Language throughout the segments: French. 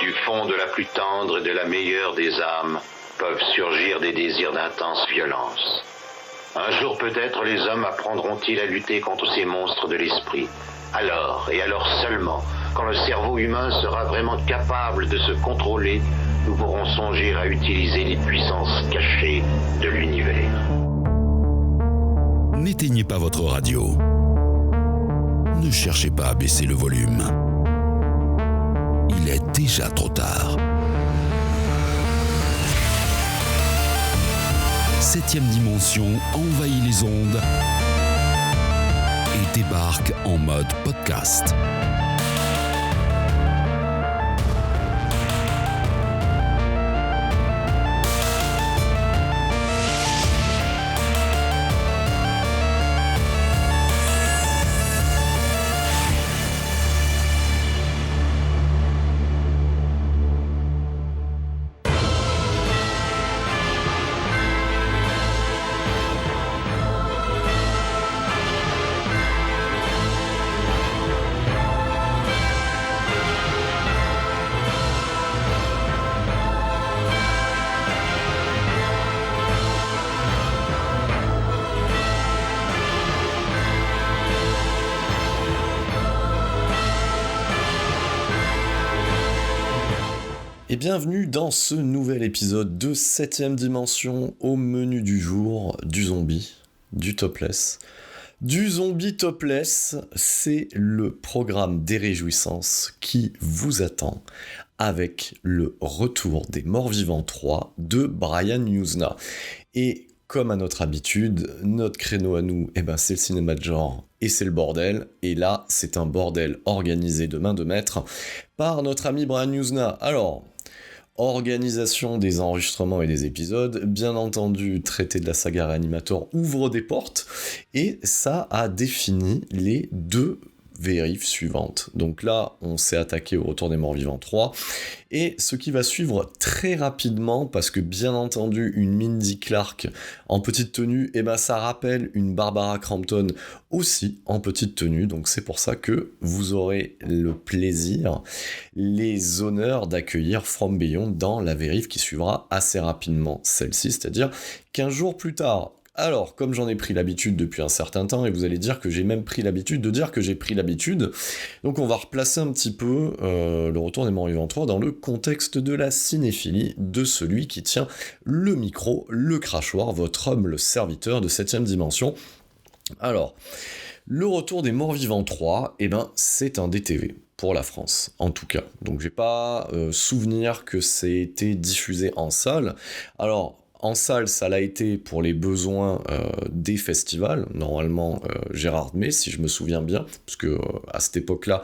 Du fond de la plus tendre et de la meilleure des âmes peuvent surgir des désirs d'intense violence. Un jour peut-être les hommes apprendront-ils à lutter contre ces monstres de l'esprit. Alors, et alors seulement, quand le cerveau humain sera vraiment capable de se contrôler, nous pourrons songer à utiliser les puissances cachées de l'univers. N'éteignez pas votre radio. Ne cherchez pas à baisser le volume. Il est déjà trop tard. 7e dimension envahit les ondes et débarque en mode podcast. Et bienvenue dans ce nouvel épisode de 7ème dimension. Au menu du jour, du zombie, du topless. Du zombie topless, c'est le programme des réjouissances qui vous attend avec le retour des Morts-Vivants 3 de Brian Yuzna. Et comme à notre habitude, notre créneau à nous, c'est le cinéma de genre et c'est le bordel. Et là, c'est un bordel organisé de main de maître par notre ami Brian Yuzna. Alors, organisation des enregistrements et des épisodes, bien entendu, traité de la saga Reanimator ouvre des portes, et ça a défini les deux vérifs suivantes. Donc là, on s'est attaqué au Retour des Morts-Vivants 3, et ce qui va suivre très rapidement, parce que bien entendu, une Mindy Clark en petite tenue, ça rappelle une Barbara Crampton aussi en petite tenue, donc c'est pour ça que vous aurez le plaisir, les honneurs d'accueillir From Beyond dans la vérif qui suivra assez rapidement celle-ci, c'est-à-dire 15 jours plus tard. Alors, comme j'en ai pris l'habitude depuis un certain temps, et vous allez dire que j'ai même pris l'habitude de dire que j'ai pris l'habitude, donc on va replacer un petit peu le Retour des Morts-Vivants 3 dans le contexte de la cinéphilie de celui qui tient le micro, le crachoir, votre homme, le serviteur de 7ème dimension. Alors, le Retour des Morts-Vivants 3, c'est un DTV. Pour la France, en tout cas. Donc j'ai pas souvenir que c'est été diffusé en salle. Alors, en salle, ça l'a été pour les besoins des festivals, normalement Gérard May, si je me souviens bien, parce que à cette époque-là,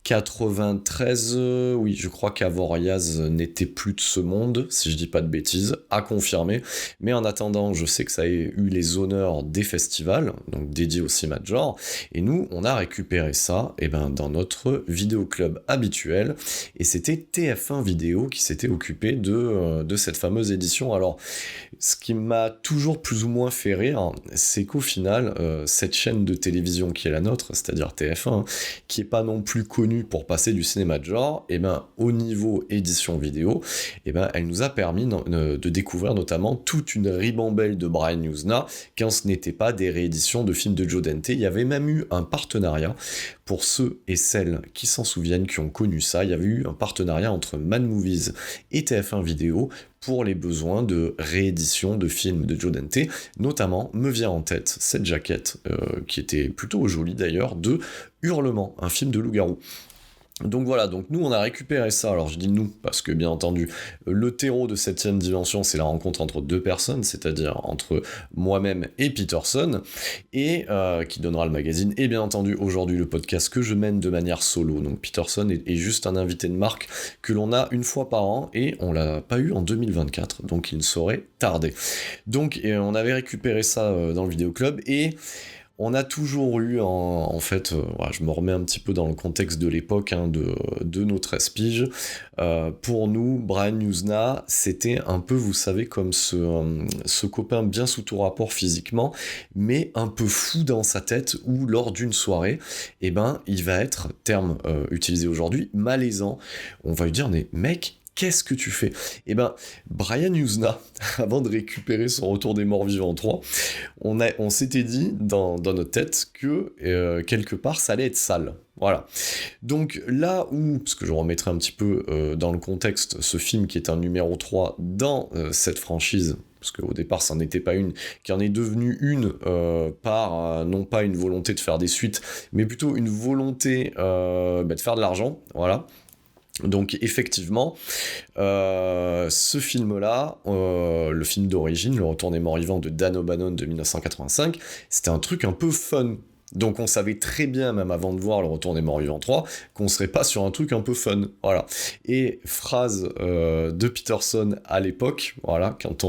93, oui, je crois qu'Avoriaz n'était plus de ce monde, si je dis pas de bêtises, à confirmer. Mais en attendant, je sais que ça a eu les honneurs des festivals, donc dédiés au cinéma de genre, et nous, on a récupéré ça dans notre vidéoclub habituel, et c'était TF1 Vidéo qui s'était occupé de cette fameuse édition. Alors, ce qui m'a toujours plus ou moins fait rire, c'est qu'au final, cette chaîne de télévision qui est la nôtre, c'est-à-dire TF1, qui est pas non plus connue pour passer du cinéma de genre, au niveau édition vidéo, elle nous a permis de découvrir notamment toute une ribambelle de Brian Yuzna, quand ce n'était pas des rééditions de films de Joe Dante. Il y avait même eu un partenariat, pour ceux et celles qui s'en souviennent, qui ont connu ça, il y avait eu un partenariat entre Mad Movies et TF1 Vidéo pour les besoins de réédition de films de Joe Dante. Notamment, me vient en tête cette jaquette, qui était plutôt jolie d'ailleurs, de Hurlement, un film de loup-garou. Donc voilà, donc nous on a récupéré ça, alors je dis nous, parce que bien entendu, le terreau de 7ème dimension, c'est la rencontre entre deux personnes, c'est-à-dire entre moi-même et Peterson, et qui donnera le magazine, et bien entendu aujourd'hui le podcast que je mène de manière solo. Donc Peterson est juste un invité de marque que l'on a une fois par an, et on l'a pas eu en 2024, donc il ne saurait tarder. Donc on avait récupéré ça dans le vidéoclub, et On a toujours eu, en fait, voilà, je me remets un petit peu dans le contexte de l'époque, hein, de nos 13 piges. Pour nous, Brian Yuzna, c'était un peu, vous savez, comme ce copain bien sous tout rapport physiquement, mais un peu fou dans sa tête, où lors d'une soirée, eh ben, il va être, terme utilisé aujourd'hui, malaisant. On va lui dire, mais mec, qu'est-ce que tu fais ? Eh ben, Brian Yuzna, avant de récupérer son Retour des Morts Vivants 3, on s'était dit dans notre tête que quelque part ça allait être sale. Voilà. Donc là où, parce que je remettrai un petit peu dans le contexte ce film qui est un numéro 3 dans cette franchise, parce qu'au départ ça n'en était pas une, qui en est devenue une par non pas une volonté de faire des suites, mais plutôt une volonté de faire de l'argent, voilà. Donc effectivement, ce film-là, le film d'origine, Le Retour des Morts Vivants de Dan O'Bannon de 1985, c'était un truc un peu fun. Donc on savait très bien, même avant de voir Le Retour des Morts Vivants 3, qu'on serait pas sur un truc un peu fun, voilà. Et phrase de Peterson à l'époque, voilà, quand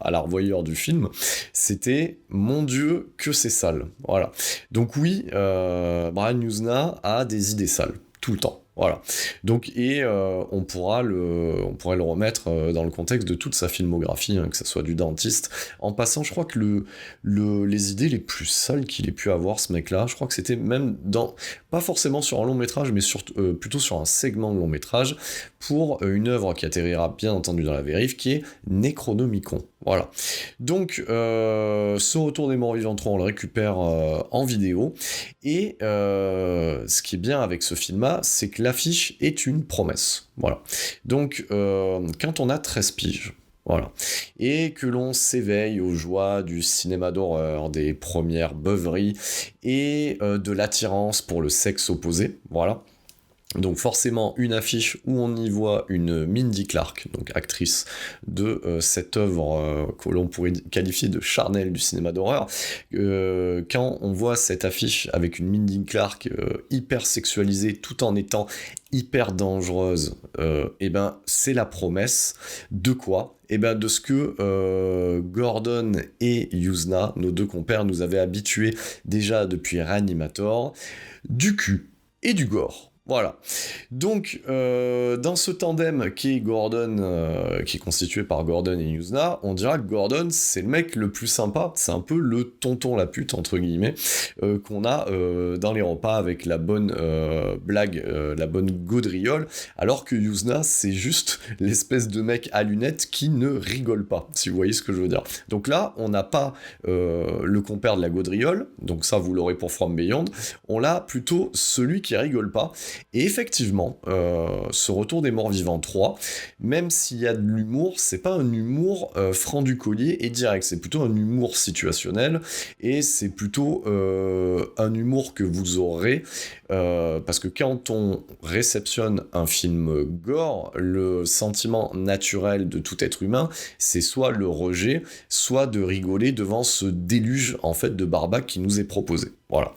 à la revoyeur du film, c'était « Mon Dieu, que c'est sale », voilà. Donc oui, Brian Yuzna a des idées sales, tout le temps. Voilà. Donc, on pourrait le remettre dans le contexte de toute sa filmographie, hein, que ce soit du dentiste, en passant, je crois que les idées les plus sales qu'il ait pu avoir, ce mec-là, je crois que c'était même pas forcément sur un long métrage, mais plutôt sur un segment de long métrage, pour une œuvre qui atterrira bien entendu dans la vérif, qui est Necronomicon. Voilà. Donc, ce Retour des Morts Vivants 3, on le récupère en vidéo, et ce qui est bien avec ce film-là, c'est que l'affiche est une promesse. Voilà. Donc, quand on a 13 piges, voilà, et que l'on s'éveille aux joies du cinéma d'horreur, des premières beuveries, et de l'attirance pour le sexe opposé, voilà. Donc forcément une affiche où on y voit une Mindy Clark, donc actrice de cette œuvre que l'on pourrait qualifier de charnelle du cinéma d'horreur. Quand on voit cette affiche avec une Mindy Clark hyper sexualisée tout en étant hyper dangereuse, et ben c'est la promesse de quoi ? Et ben de ce que Gordon et Yuzna, nos deux compères, nous avaient habitués déjà depuis Reanimator, du cul et du gore. Voilà. Donc, dans ce tandem qui est Gordon, qui est constitué par Gordon et Yuzna, on dira que Gordon, c'est le mec le plus sympa, c'est un peu le tonton la pute, entre guillemets, qu'on a dans les repas avec la bonne blague, la bonne gaudriole, alors que Yuzna, c'est juste l'espèce de mec à lunettes qui ne rigole pas, si vous voyez ce que je veux dire. Donc là, on n'a pas le compère de la gaudriole, donc ça, vous l'aurez pour From Beyond, on a plutôt celui qui rigole pas. Et effectivement, ce Retour des Morts Vivants 3, même s'il y a de l'humour, c'est pas un humour franc du collier et direct, c'est plutôt un humour situationnel, et c'est plutôt un humour que vous aurez, parce que quand on réceptionne un film gore, le sentiment naturel de tout être humain, c'est soit le rejet, soit de rigoler devant ce déluge en fait de barbac qui nous est proposé. Voilà.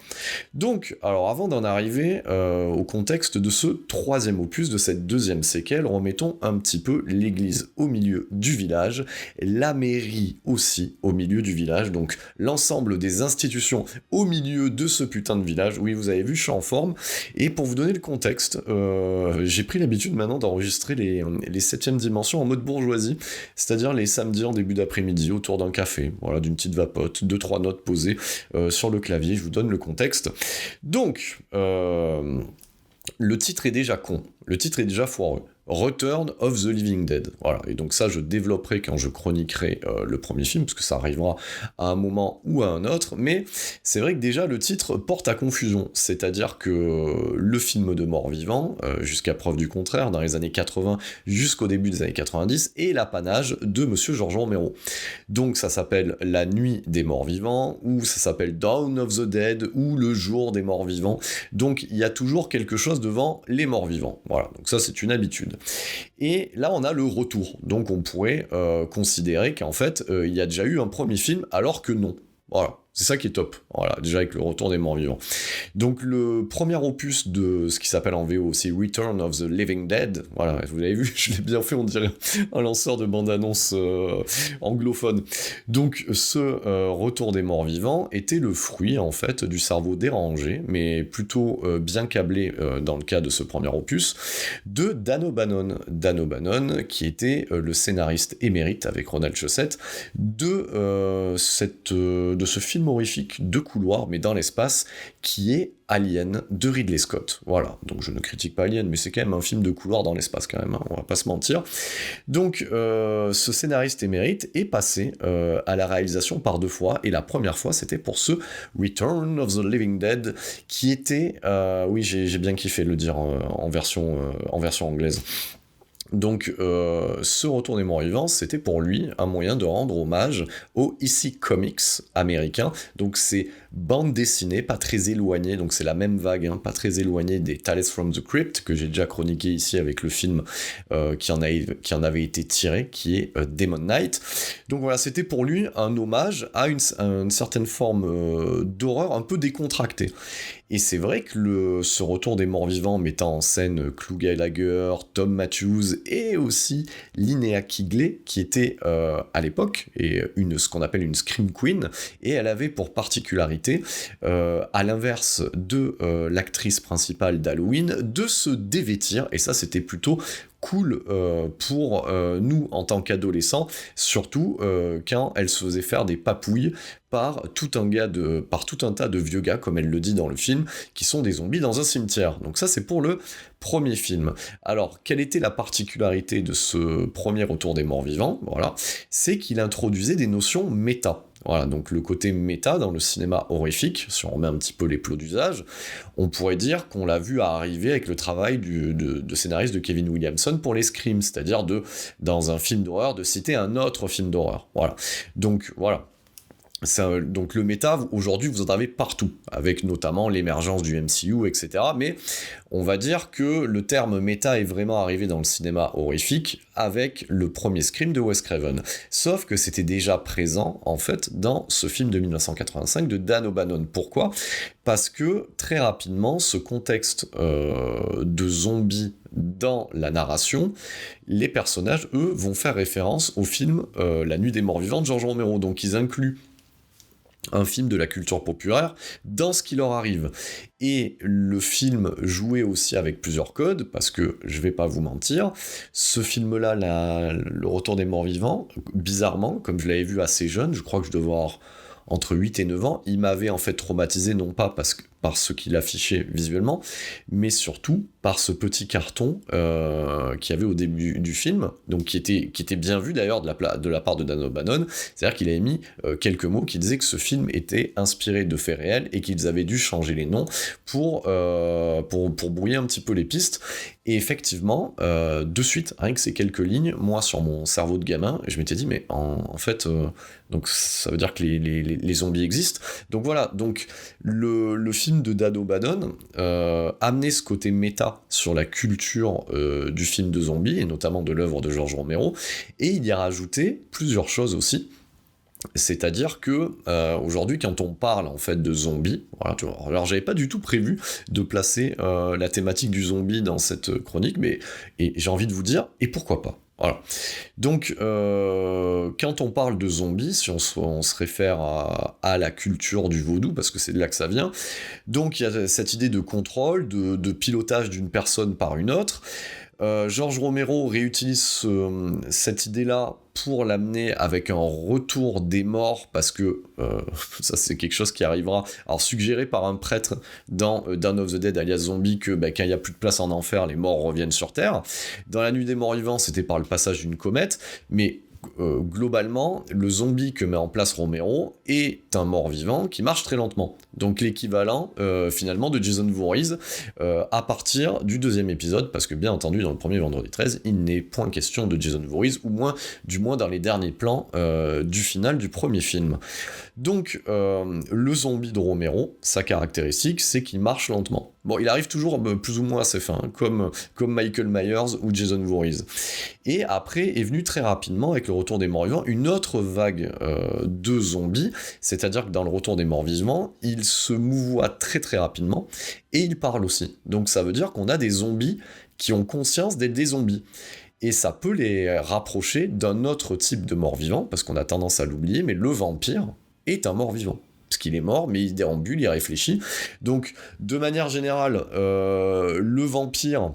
Donc, alors avant d'en arriver au contexte de ce troisième opus, de cette deuxième séquelle, remettons un petit peu l'église au milieu du village, la mairie aussi au milieu du village, donc l'ensemble des institutions au milieu de ce putain de village. Oui, vous avez vu, je suis en forme. Et pour vous donner le contexte, j'ai pris l'habitude maintenant d'enregistrer les 7e dimensions en mode bourgeoisie, c'est-à-dire les samedis en début d'après-midi autour d'un café, voilà, d'une petite vapote, 2-3 notes posées sur le clavier. Je vous donne le contexte. Donc, le titre est déjà con, le titre est déjà foireux. Return of the Living Dead. Voilà, et donc ça je développerai quand je chroniquerai le premier film, parce que ça arrivera à un moment ou à un autre, mais c'est vrai que déjà le titre porte à confusion, c'est-à-dire que le film de mort-vivant, jusqu'à preuve du contraire, dans les années 80 jusqu'au début des années 90, est l'apanage de Monsieur Georges Romero. Donc ça s'appelle La Nuit des Morts-Vivants, ou ça s'appelle Dawn of the Dead, ou Le Jour des Morts-Vivants, donc il y a toujours quelque chose devant les morts-vivants. Voilà, donc ça c'est une habitude. Et là on a le retour, donc on pourrait considérer qu'en fait il y a déjà eu un premier film alors que non. Voilà, C'est ça qui est top, voilà, déjà avec le retour des morts vivants. Donc le premier opus de ce qui s'appelle en VO, c'est Return of the Living Dead, voilà, vous l'avez vu, je l'ai bien fait, on dirait un lanceur de bande-annonce anglophone. Donc ce retour des morts vivants était le fruit en fait du cerveau dérangé, mais plutôt bien câblé dans le cas de ce premier opus, de Dan O'Bannon. Dan O'Bannon qui était le scénariste émérite avec Ronald Shusett de ce film horrifique de couloir, mais dans l'espace, qui est Alien de Ridley Scott. Voilà, donc je ne critique pas Alien, mais c'est quand même un film de couloir dans l'espace quand même, hein, on va pas se mentir. Donc ce scénariste émérite est passé à la réalisation par 2 fois, et la première fois c'était pour ce Return of the Living Dead, qui était, oui j'ai bien kiffé le dire en version anglaise. Donc ce retour des morts vivants, c'était pour lui un moyen de rendre hommage aux EC Comics américains, donc c'est bande dessinée, pas très éloignée, donc c'est la même vague, hein, pas très éloignée des Tales from the Crypt, que j'ai déjà chroniqué ici avec le film qui en avait été tiré, qui est Demon Knight. Donc voilà, c'était pour lui un hommage à une certaine forme d'horreur un peu décontractée. Et c'est vrai que ce retour des morts vivants mettant en scène Clu Gallagher, Tom Matthews et aussi Linnea Quigley, qui était à l'époque ce qu'on appelle une Scream Queen, et elle avait pour particularité, à l'inverse de l'actrice principale d'Halloween, de se dévêtir, et ça c'était plutôt cool pour nous en tant qu'adolescents, surtout quand elle se faisait faire des papouilles par tout un tas de vieux gars, comme elle le dit dans le film, qui sont des zombies dans un cimetière. Donc ça c'est pour le premier film. Alors, quelle était la particularité de ce premier retour des morts vivants ? Voilà, c'est qu'il introduisait des notions méta. Voilà, donc le côté méta dans le cinéma horrifique, si on remet un petit peu les plots d'usage, on pourrait dire qu'on l'a vu arriver avec le travail de scénariste de Kevin Williamson pour les Scream, c'est-à-dire dans un film d'horreur, de citer un autre film d'horreur. Voilà. Donc voilà. Donc le méta, aujourd'hui, vous en avez partout, avec notamment l'émergence du MCU, etc. Mais on va dire que le terme méta est vraiment arrivé dans le cinéma horrifique avec le premier Scream de Wes Craven. Sauf que c'était déjà présent, en fait, dans ce film de 1985 de Dan O'Bannon. Pourquoi ? Parce que, très rapidement, ce contexte de zombies dans la narration, les personnages, eux, vont faire référence au film La Nuit des Morts Vivants de George Romero. Donc ils incluent un film de la culture populaire dans ce qui leur arrive. Et le film jouait aussi avec plusieurs codes, parce que, je vais pas vous mentir, ce film-là, le Retour des Morts Vivants, bizarrement, comme je l'avais vu assez jeune, je crois que je devais avoir entre 8 et 9 ans, il m'avait en fait traumatisé, non pas par ce qu'il affichait visuellement, mais surtout par ce petit carton qu'il y avait au début du film, donc qui était bien vu d'ailleurs de la part de Dan O'Bannon, c'est-à-dire qu'il avait mis quelques mots qui disaient que ce film était inspiré de faits réels et qu'ils avaient dû changer les noms pour brouiller un petit peu les pistes. Et effectivement, de suite, rien que ces quelques lignes, moi sur mon cerveau de gamin, je m'étais dit, mais en fait, donc ça veut dire que les zombies existent. Donc voilà, donc le film de Dan O'Bannon amenait ce côté méta sur la culture du film de zombies, et notamment de l'œuvre de George Romero, et il y a rajouté plusieurs choses aussi. C'est-à-dire que aujourd'hui, quand on parle en fait de zombies, voilà, alors j'avais pas du tout prévu de placer la thématique du zombie dans cette chronique, et j'ai envie de vous dire, et pourquoi pas ? Voilà. Donc, quand on parle de zombies, si on se réfère à la culture du vaudou, parce que c'est de là que ça vient, donc il y a cette idée de contrôle, de pilotage d'une personne par une autre. George Romero réutilise cette idée-là pour l'amener avec un retour des morts, parce que ça c'est quelque chose qui arrivera, alors suggéré par un prêtre dans Dawn of the Dead alias Zombie, que quand il n'y a plus de place en enfer, les morts reviennent sur Terre. Dans La Nuit des Morts Vivants, c'était par le passage d'une comète, mais globalement, le zombie que met en place Romero est un mort-vivant qui marche très lentement. Donc l'équivalent, finalement, de Jason Voorhees à partir du 2e épisode, parce que bien entendu, dans le premier Vendredi 13, il n'est point question de Jason Voorhees, du moins dans les derniers plans du final du premier film. Donc, le zombie de Romero, sa caractéristique, c'est qu'il marche lentement. Bon, il arrive toujours plus ou moins à ses fins, comme Michael Myers ou Jason Voorhees. Et après est venu très rapidement, avec le Retour des Morts-Vivants, une autre vague de zombies, c'est-à-dire que dans le Retour des Morts-Vivants, ils se mouvoient très très rapidement, et ils parlent aussi. Donc ça veut dire qu'on a des zombies qui ont conscience d'être des zombies. Et ça peut les rapprocher d'un autre type de mort-vivant, parce qu'on a tendance à l'oublier, mais le vampire est un mort-vivant. Parce qu'il est mort, mais il déambule, il réfléchit. Donc, de manière générale, le vampire...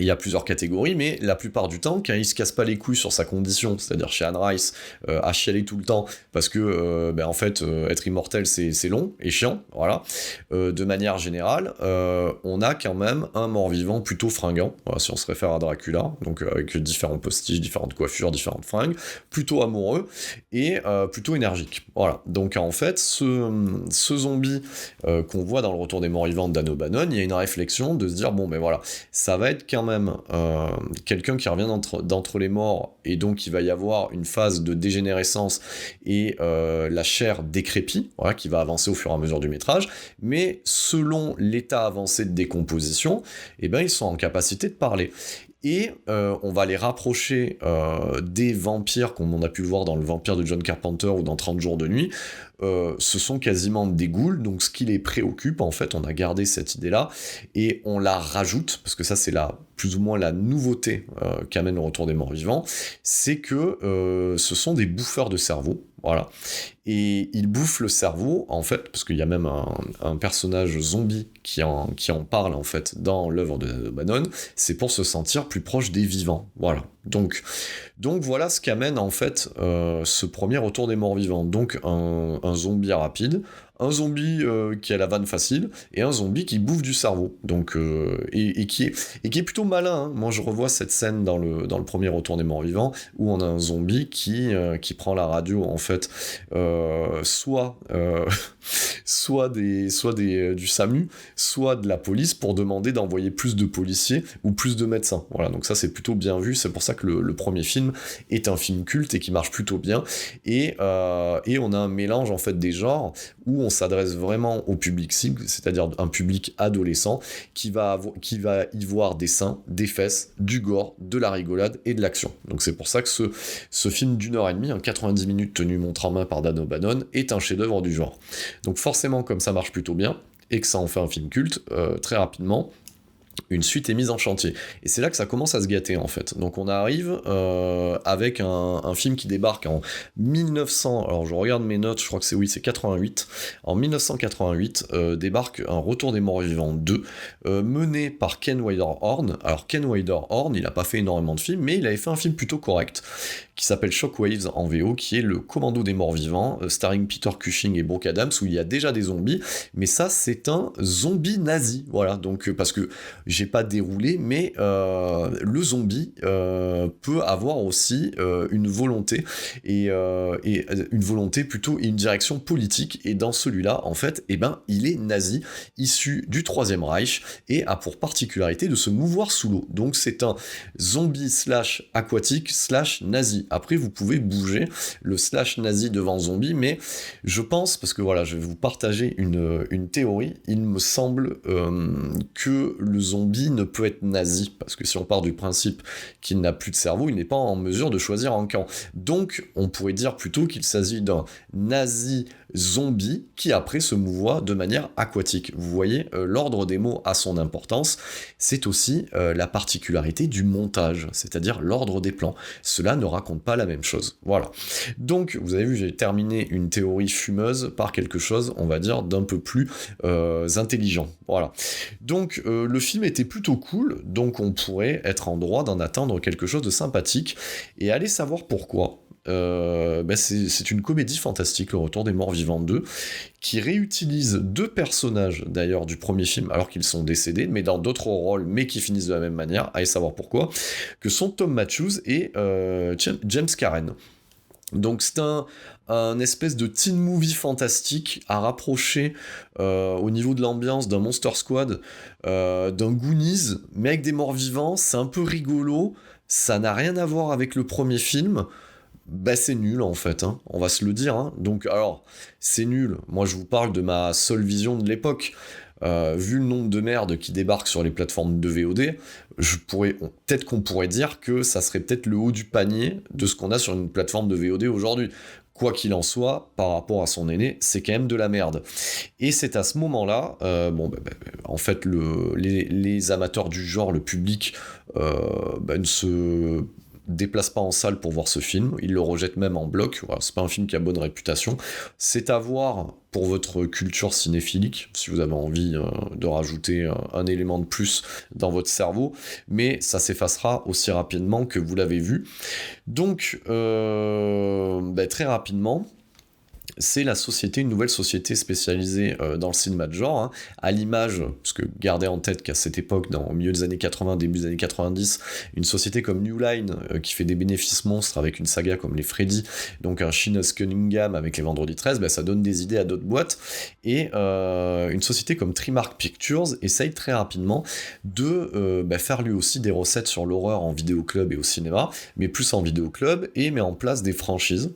Il y a plusieurs catégories, mais la plupart du temps, quand il se casse pas les couilles sur sa condition, c'est-à-dire chez Anne Rice, à chialer tout le temps, parce que, en fait, être immortel, c'est long et chiant, voilà. De manière générale, on a quand même un mort-vivant plutôt fringant, voilà, si on se réfère à Dracula, donc avec différents postiches, différentes coiffures, différentes fringues, plutôt amoureux et plutôt énergique. Voilà. Donc, en fait, ce zombie qu'on voit dans le Retour des Morts-Vivants de Dan O'Bannon, il y a une réflexion de se dire, bon, ben voilà, ça va être quand même quelqu'un qui revient d'entre les morts, et donc il va y avoir une phase de dégénérescence et la chair décrépit, voilà, qui va avancer au fur et à mesure du métrage, mais selon l'état avancé de décomposition, eh ben, ils sont en capacité de parler. Et on va les rapprocher des vampires, comme on a pu le voir dans Le Vampire de John Carpenter ou dans 30 jours de nuit. Ce sont quasiment des ghouls, donc ce qui les préoccupe, en fait, on a gardé cette idée-là, et on la rajoute, parce que ça c'est plus ou moins la nouveauté qu'amène le Retour des Morts-Vivants, c'est que ce sont des bouffeurs de cerveau, voilà, et ils bouffent le cerveau, en fait, parce qu'il y a même un personnage zombie qui en parle, en fait, dans l'œuvre de Bannon, c'est pour se sentir plus proche des vivants, voilà. Donc voilà ce qu'amène, en fait, ce premier Retour des Morts-Vivants, donc un zombie rapide, un zombie qui a la vanne facile, et un zombie qui bouffe du cerveau, donc, et qui est plutôt malin, hein. Moi je revois cette scène dans le premier Retour des Morts-Vivants, où on a un zombie qui prend la radio, en fait, soit du SAMU, soit de la police, pour demander d'envoyer plus de policiers ou plus de médecins. Voilà, donc ça c'est plutôt bien vu, c'est pour ça que le premier film est un film culte et qui marche plutôt bien, et on a un mélange, en fait, des genres, où on s'adresse vraiment au public cible, c'est-à-dire un public adolescent qui va y voir des seins, des fesses, du gore, de la rigolade et de l'action. Donc c'est pour ça que ce film d'1h30, 90 minutes tenu montre en main par Dan O'Bannon, est un chef-d'œuvre du genre. Donc forcément, comme ça marche plutôt bien, et que ça en fait un film culte, très rapidement, une suite est mise en chantier. Et c'est là que ça commence à se gâter, en fait. Donc on arrive avec un film qui débarque en 1900... Alors je regarde mes notes, je crois que c'est 88. En 1988 débarque un Retour des Morts-Vivants 2, mené par Ken Widerhorn. Alors Ken Widerhorn, il n'a pas fait énormément de films, mais il avait fait un film plutôt correct, qui s'appelle Shockwaves en VO, qui est le Commando des Morts-Vivants, starring Peter Cushing et Brooke Adams, où il y a déjà des zombies, mais ça c'est un zombie nazi, voilà, donc parce que j'ai pas déroulé, mais le zombie peut avoir aussi une volonté, et une volonté plutôt, et une direction politique, et dans celui-là, en fait, eh ben, il est nazi, issu du Troisième Reich, et a pour particularité de se mouvoir sous l'eau, donc c'est un zombie / aquatique / nazi. Après, vous pouvez bouger le / nazi devant zombie, mais je pense, parce que voilà, je vais vous partager une théorie, il me semble que le zombie ne peut être nazi, parce que si on part du principe qu'il n'a plus de cerveau, il n'est pas en mesure de choisir un camp. Donc, on pourrait dire plutôt qu'il s'agit d'un nazi zombie qui après se mouvoit de manière aquatique. Vous voyez, l'ordre des mots a son importance, c'est aussi la particularité du montage, c'est-à-dire l'ordre des plans. Cela ne raconte pas la même chose. Voilà. Donc, vous avez vu, j'ai terminé une théorie fumeuse par quelque chose, on va dire, d'un peu plus intelligent. Voilà. Donc, le film était plutôt cool, donc on pourrait être en droit d'en attendre quelque chose de sympathique, et allez savoir pourquoi. C'est une comédie fantastique, Le Retour des Morts-Vivants 2, qui réutilise deux personnages d'ailleurs du premier film alors qu'ils sont décédés, mais dans d'autres rôles, mais qui finissent de la même manière, allez savoir pourquoi, que sont Tom Matthews et James Karen. Donc c'est un espèce de teen movie fantastique à rapprocher au niveau de l'ambiance d'un Monster Squad, d'un Goonies, mais avec des morts vivants. C'est un peu rigolo, ça n'a rien à voir avec le premier film. C'est nul en fait, hein, on va se le dire, hein. Donc alors, c'est nul, moi je vous parle de ma seule vision de l'époque. vu le nombre de merdes qui débarquent sur les plateformes de VOD, peut-être qu'on pourrait dire que ça serait peut-être le haut du panier de ce qu'on a sur une plateforme de VOD aujourd'hui. Quoi qu'il en soit, par rapport à son aîné, c'est quand même de la merde. Et c'est à ce moment-là, en fait, les amateurs du genre, le public, ne se déplace pas en salle pour voir ce film, il le rejette même en bloc, voilà, c'est pas un film qui a bonne réputation, c'est à voir pour votre culture cinéphilique, si vous avez envie de rajouter un élément de plus dans votre cerveau, mais ça s'effacera aussi rapidement que vous l'avez vu. Donc, très rapidement, c'est une nouvelle société spécialisée dans le cinéma de genre, hein, à l'image, parce que gardez en tête qu'à cette époque, au milieu des années 80, début des années 90, une société comme New Line, qui fait des bénéfices monstres avec une saga comme les Freddy, donc un Seamus Cunningham avec les Vendredi 13, ça donne des idées à d'autres boîtes, et une société comme Trimark Pictures essaye très rapidement de faire lui aussi des recettes sur l'horreur en vidéoclub et au cinéma, mais plus en vidéoclub, et met en place des franchises,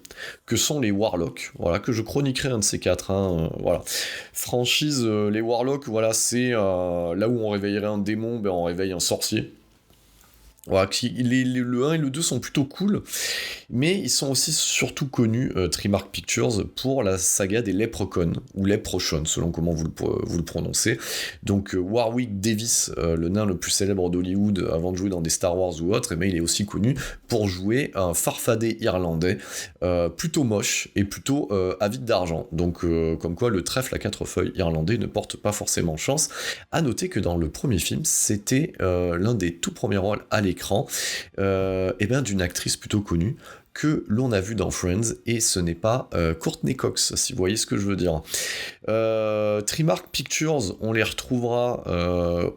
que sont les Warlocks, voilà, que je chroniquerai un de ces quatre, hein, voilà. Franchise, les Warlocks, voilà, c'est là où on réveillerait un démon, on réveille un sorcier. Voilà, le 1 et le 2 sont plutôt cool, mais ils sont aussi surtout connus, Trimark Pictures, pour la saga des Leprechauns, ou Leprechaun, selon comment vous le prononcez. Donc Warwick Davis, le nain le plus célèbre d'Hollywood, avant de jouer dans des Star Wars ou autres, il est aussi connu pour jouer un farfadet irlandais, plutôt moche, et plutôt avide d'argent. Donc comme quoi le trèfle à 4 feuilles irlandais ne porte pas forcément chance. À noter que dans le premier film, c'était l'un des tout premiers rôles à l'écran, d'une actrice plutôt connue que l'on a vu dans Friends, et ce n'est pas Courtney Cox, si vous voyez ce que je veux dire. Trimark Pictures, on les retrouvera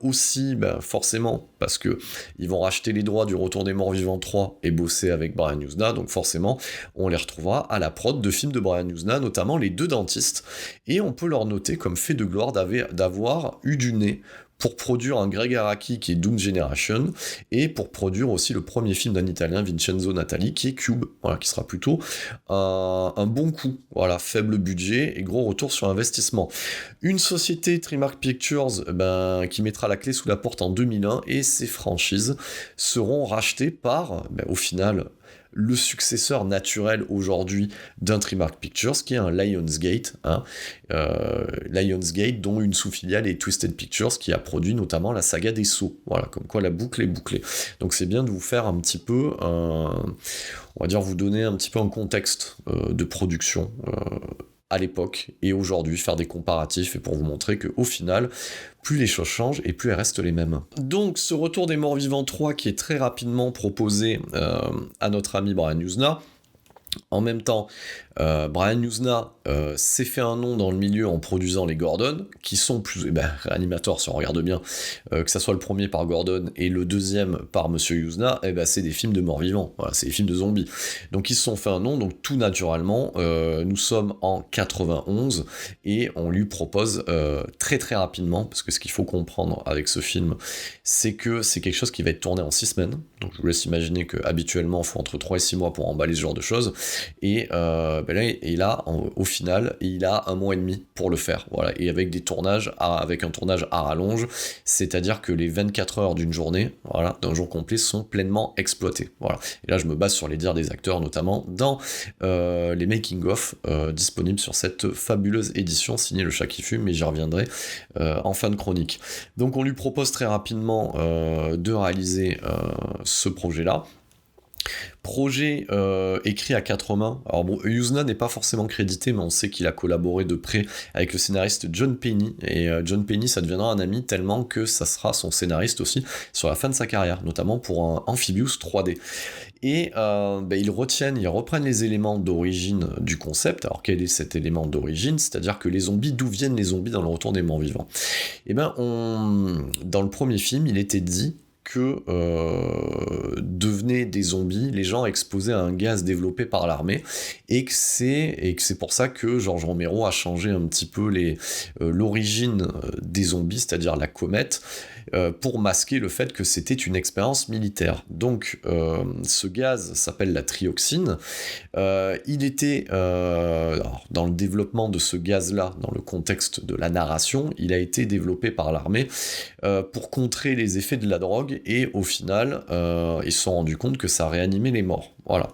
aussi, forcément, parce que ils vont racheter les droits du Retour des Morts Vivants 3 et bosser avec Brian Yuzna, donc forcément, on les retrouvera à la prod de films de Brian Yuzna, notamment Les Deux Dentistes, et on peut leur noter comme fait de gloire d'avoir eu du nez pour produire un Greg Araki qui est Doom Generation, et pour produire aussi le premier film d'un Italien, Vincenzo Natali, qui est Cube, voilà, qui sera plutôt un bon coup, voilà, faible budget et gros retour sur investissement. Une société, Trimark Pictures, qui mettra la clé sous la porte en 2001, et ses franchises seront rachetées par, au final, le successeur naturel aujourd'hui d'un Trimark Pictures, qui est un Lionsgate, Lionsgate, dont une sous-filiale est Twisted Pictures, qui a produit notamment la saga des Sceaux. Voilà, comme quoi la boucle est bouclée. Donc c'est bien de vous faire un petit peu, on va dire vous donner un petit peu un contexte de production à l'époque et aujourd'hui, faire des comparatifs et pour vous montrer qu'au final, plus les choses changent et plus elles restent les mêmes. Donc ce Retour des Morts Vivants 3 qui est très rapidement proposé à notre ami Brian Yuzna. En même temps, Brian Yuzna s'est fait un nom dans le milieu en produisant les Gordon, qui sont plus réanimateurs, si on regarde bien, que ça soit le premier par Gordon et le deuxième par Monsieur Yuzna, c'est des films de morts vivants, voilà, c'est des films de zombies. Donc ils se sont fait un nom, donc tout naturellement, nous sommes en 91, et on lui propose très très rapidement, parce que ce qu'il faut comprendre avec ce film, c'est que c'est quelque chose qui va être tourné en 6 semaines, donc je vous laisse imaginer qu'habituellement, il faut entre 3 et 6 mois pour emballer ce genre de choses, et là, au final, il a 1 mois et demi pour le faire, voilà, et avec avec un tournage à rallonge, c'est-à-dire que les 24 heures d'une journée, voilà, d'un jour complet, sont pleinement exploitées, voilà. Et là, je me base sur les dires des acteurs, notamment dans les making-of disponibles sur cette fabuleuse édition signée Le Chat qui fume, mais j'y reviendrai en fin de chronique. Donc, on lui propose très rapidement de réaliser ce projet-là. Projet écrit à 4 mains. Alors bon, Yuzna n'est pas forcément crédité, mais on sait qu'il a collaboré de près avec le scénariste John Penny, et John Penny, ça deviendra un ami tellement que ça sera son scénariste aussi sur la fin de sa carrière, notamment pour un Amphibious 3D. Et ils reprennent les éléments d'origine du concept. Alors quel est cet élément d'origine ? C'est-à-dire que les zombies, d'où viennent les zombies dans le Retour des Morts Vivants ? Dans le premier film, il était dit que devenaient des zombies, les gens exposés à un gaz développé par l'armée, et que c'est pour ça que George Romero a changé un petit peu l'origine des zombies, c'est-à-dire la comète, pour masquer le fait que c'était une expérience militaire. Donc ce gaz s'appelle la trioxine. Il était dans le développement de ce gaz-là, dans le contexte de la narration, il a été développé par l'armée pour contrer les effets de la drogue, et au final ils se sont rendus compte que ça réanimait les morts. Voilà.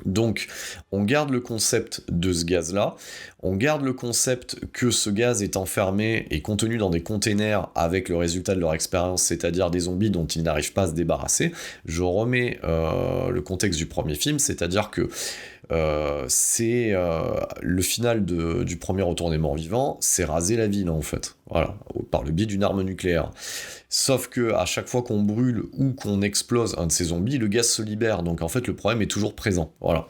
Donc, on garde le concept de ce gaz-là, on garde le concept que ce gaz est enfermé et contenu dans des containers avec le résultat de leur expérience, c'est-à-dire des zombies dont ils n'arrivent pas à se débarrasser. Je remets le contexte du premier film, c'est-à-dire que c'est le final du premier Retour des morts vivants, c'est raser la ville en fait, voilà, par le biais d'une arme nucléaire. Sauf que à chaque fois qu'on brûle ou qu'on explose un de ces zombies, le gaz se libère, donc en fait le problème est toujours présent, voilà.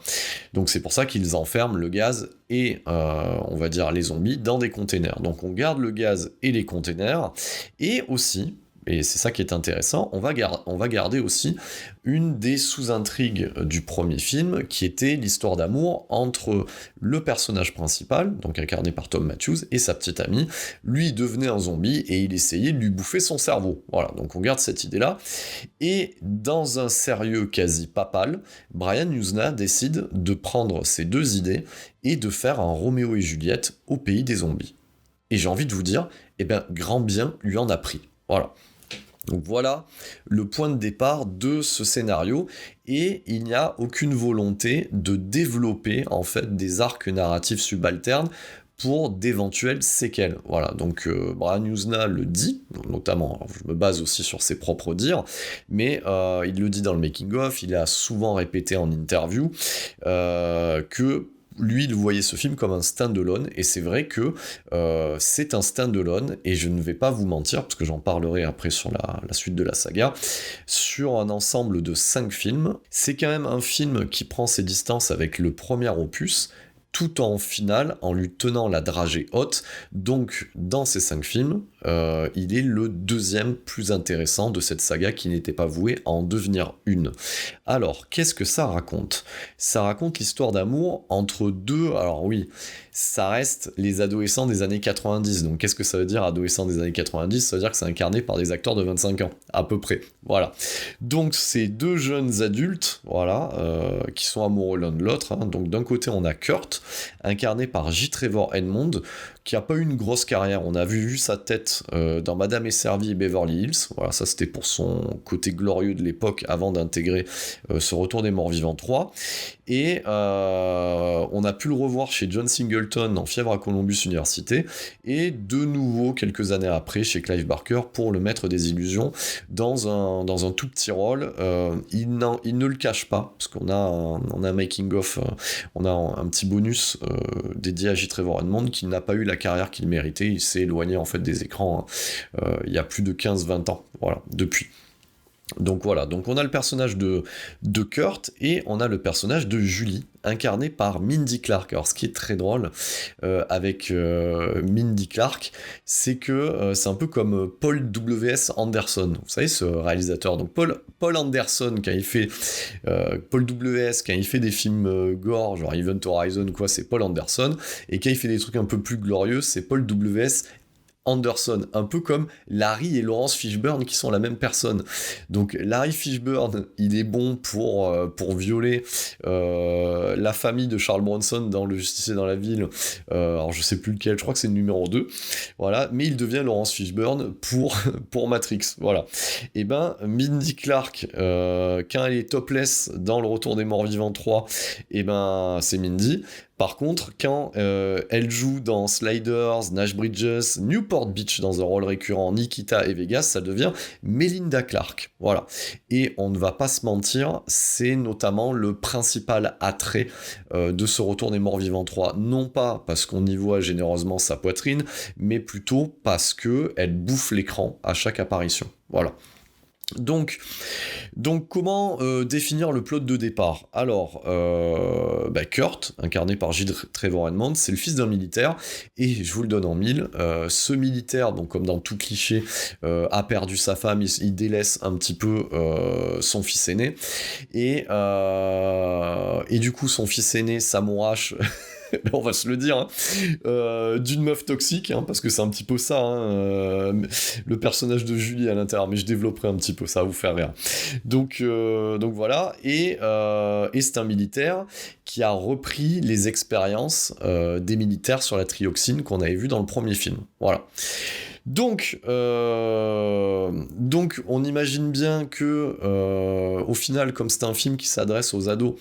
Donc c'est pour ça qu'ils enferment le gaz et on va dire les zombies dans des containers. Donc on garde le gaz et les containers, et aussi, et c'est ça qui est intéressant, on va garder aussi une des sous-intrigues du premier film, qui était l'histoire d'amour entre le personnage principal, donc incarné par Tom Matthews, et sa petite amie. Lui devenait un zombie, et il essayait de lui bouffer son cerveau. Voilà, donc on garde cette idée-là. Et dans un sérieux quasi papal, Brian Yuzna décide de prendre ces deux idées et de faire un Roméo et Juliette au pays des zombies. Et j'ai envie de vous dire, grand bien lui en a pris. Voilà. Donc voilà le point de départ de ce scénario, et il n'y a aucune volonté de développer en fait des arcs narratifs subalternes pour d'éventuelles séquelles. Voilà, donc Brian Yuzna le dit, notamment, alors je me base aussi sur ses propres dires, mais il le dit dans le making-of, il a souvent répété en interview que lui, il voyait ce film comme un stand-alone, et c'est vrai que c'est un stand-alone, et je ne vais pas vous mentir, parce que j'en parlerai après sur la suite de la saga, sur un ensemble de 5 films. C'est quand même un film qui prend ses distances avec le premier opus, tout en finale, en lui tenant la dragée haute. Donc, dans ces 5 films, il est le deuxième plus intéressant de cette saga, qui n'était pas vouée à en devenir une. Alors, qu'est-ce que ça raconte ? Ça raconte l'histoire d'amour entre deux... Alors oui, ça reste les adolescents des années 90. Donc, qu'est-ce que ça veut dire, adolescents des années 90 ? Ça veut dire que c'est incarné par des acteurs de 25 ans, à peu près. Voilà. Donc, c'est deux jeunes adultes, voilà, qui sont amoureux l'un de l'autre. Hein. Donc, d'un côté, on a Kurt, incarné par J. Trevor Edmond, qui a pas eu une grosse carrière. On a vu sa tête dans Madame est servie et Beverly Hills. Voilà, ça c'était pour son côté glorieux de l'époque, avant d'intégrer ce Retour des morts vivants 3. Et on a pu le revoir chez John Singleton dans Fièvre à Columbus Université, et de nouveau quelques années après chez Clive Barker pour Le Maître des Illusions, dans un tout petit rôle. Il ne le cache pas, parce qu'on a un making-of, on a un petit bonus dédié à J. Trevor Edmond, qui n'a pas eu la carrière qu'il méritait. Il s'est éloigné en fait des écrans il y a plus de 15-20 ans, voilà, depuis. Donc voilà, donc on a le personnage de Kurt, et on a le personnage de Julie, incarné par Mindy Clark. Alors ce qui est très drôle avec Mindy Clark, c'est que c'est un peu comme Paul W.S. Anderson, vous savez, ce réalisateur. Donc Paul Anderson, quand il fait Paul W.S., quand il fait des films gore, genre Event Horizon ou quoi, c'est Paul Anderson, et quand il fait des trucs un peu plus glorieux, c'est Paul W.S. Anderson, un peu comme Larry et Laurence Fishburne, qui sont la même personne. Donc Larry Fishburne, il est bon pour violer la famille de Charles Bronson dans Le Justicier dans la ville, alors je sais plus lequel, je crois que c'est le numéro 2, voilà, mais il devient Laurence Fishburne pour Matrix, voilà. Et Mindy Clark, quand elle est topless dans Le Retour des morts vivants 3, c'est Mindy. Par contre, quand elle joue dans Sliders, Nash Bridges, Newport Beach dans un rôle récurrent, Nikita et Vegas, ça devient Melinda Clarke. Voilà. Et on ne va pas se mentir, c'est notamment le principal attrait de ce Retour des morts vivants 3. Non pas parce qu'on y voit généreusement sa poitrine, mais plutôt parce qu'elle bouffe l'écran à chaque apparition. Voilà. Donc comment définir le plot de départ ? Alors, Kurt, incarné par Gilles Trevor Edmonds, c'est le fils d'un militaire, et je vous le donne en mille, ce militaire, donc comme dans tout cliché, a perdu sa femme, il délaisse un petit peu son fils aîné, et du coup son fils aîné s'amourache on va se le dire, d'une meuf toxique, parce que c'est un petit peu ça, le personnage de Julie à l'intérieur, mais je développerai un petit peu, ça va vous faire rire. Donc voilà, et c'est un militaire qui a repris les expériences des militaires sur la trioxine qu'on avait vu dans le premier film. Voilà. Donc on imagine bien que au final, comme c'est un film qui s'adresse aux ados,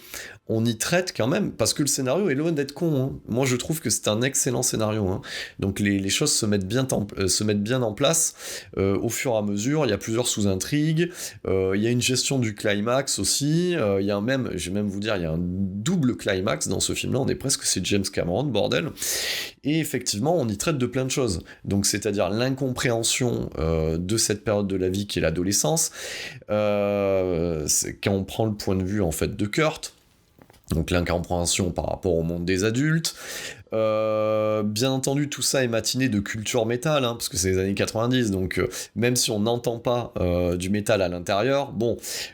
on y traite quand même, parce que le scénario est loin d'être con. Moi, je trouve que c'est un excellent scénario. Donc les choses se mettent bien en place au fur et à mesure. Il y a plusieurs sous-intrigues. Il y a une gestion du climax aussi. Il y a je vais même vous dire, il y a un double climax dans ce film-là. C'est James Cameron, bordel. Et effectivement, on y traite de plein de choses. Donc, c'est-à-dire l'incompréhension de cette période de la vie qui est l'adolescence. C'est quand on prend le point de vue en fait de Kurt. Donc l'incompréhension par rapport au monde des adultes. Bien entendu, tout ça est matiné de culture métal, parce que c'est les années 90, donc même si on n'entend pas du métal à l'intérieur,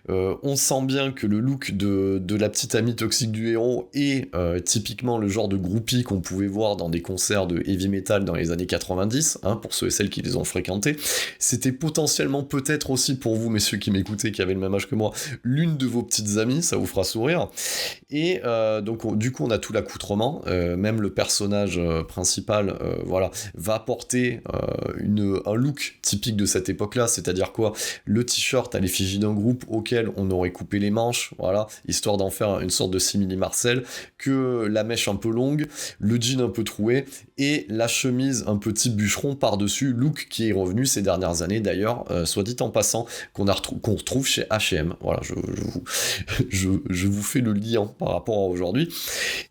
on sent bien que le look de la petite amie toxique du héros est typiquement le genre de groupie qu'on pouvait voir dans des concerts de heavy metal dans les années 90, pour ceux et celles qui les ont fréquentés. C'était potentiellement peut-être aussi pour vous, messieurs qui m'écoutez, qui avaient le même âge que moi, l'une de vos petites amies, ça vous fera sourire. Et donc du coup on a tout l'accoutrement, même le personnage principal va porter un look typique de cette époque-là, c'est-à-dire quoi ? Le t-shirt à l'effigie d'un groupe auquel on aurait coupé les manches, histoire d'en faire une sorte de simili Marcel, que la mèche un peu longue, le jean un peu troué, et la chemise un peu type bûcheron par-dessus, look qui est revenu ces dernières années d'ailleurs, soit dit en passant, qu'on retrouve chez H&M. Voilà, je vous fais le lien par rapport à aujourd'hui.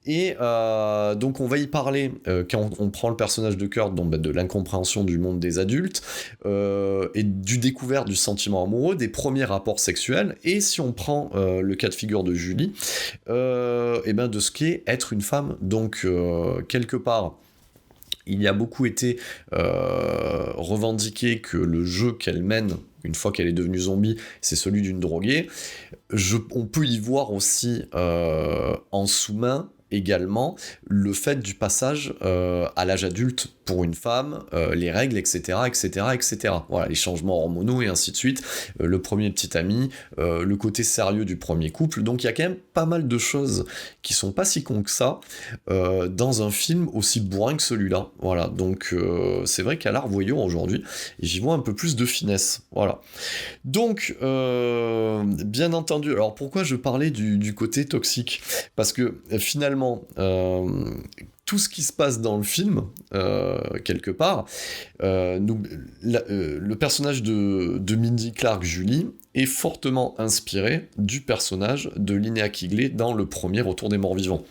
Et donc on va y parler quand on prend le personnage de Kurt, donc de l'incompréhension du monde des adultes, et du découvert du sentiment amoureux, des premiers rapports sexuels, et si on prend le cas de figure de Julie, de ce qu'est être une femme. Donc quelque part, il y a beaucoup été revendiqué que le jeu qu'elle mène une fois qu'elle est devenue zombie, c'est celui d'une droguée. On peut y voir aussi en sous-main également le fait du passage à l'âge adulte pour une femme, les règles, etc., etc., etc. Voilà, les changements hormonaux et ainsi de suite, le premier petit ami, le côté sérieux du premier couple. Donc il y a quand même pas mal de choses qui sont pas si cons que ça dans un film aussi bourrin que celui-là. Voilà, donc c'est vrai qu'à l'art voyant aujourd'hui, j'y vois un peu plus de finesse. Voilà. Donc, bien entendu, alors pourquoi je parlais du côté toxique ? Parce que finalement, tout ce qui se passe dans le film, quelque part, le personnage de Mindy Clark, Julie, est fortement inspiré du personnage de Linnea Quigley dans le premier Retour des Morts-Vivants.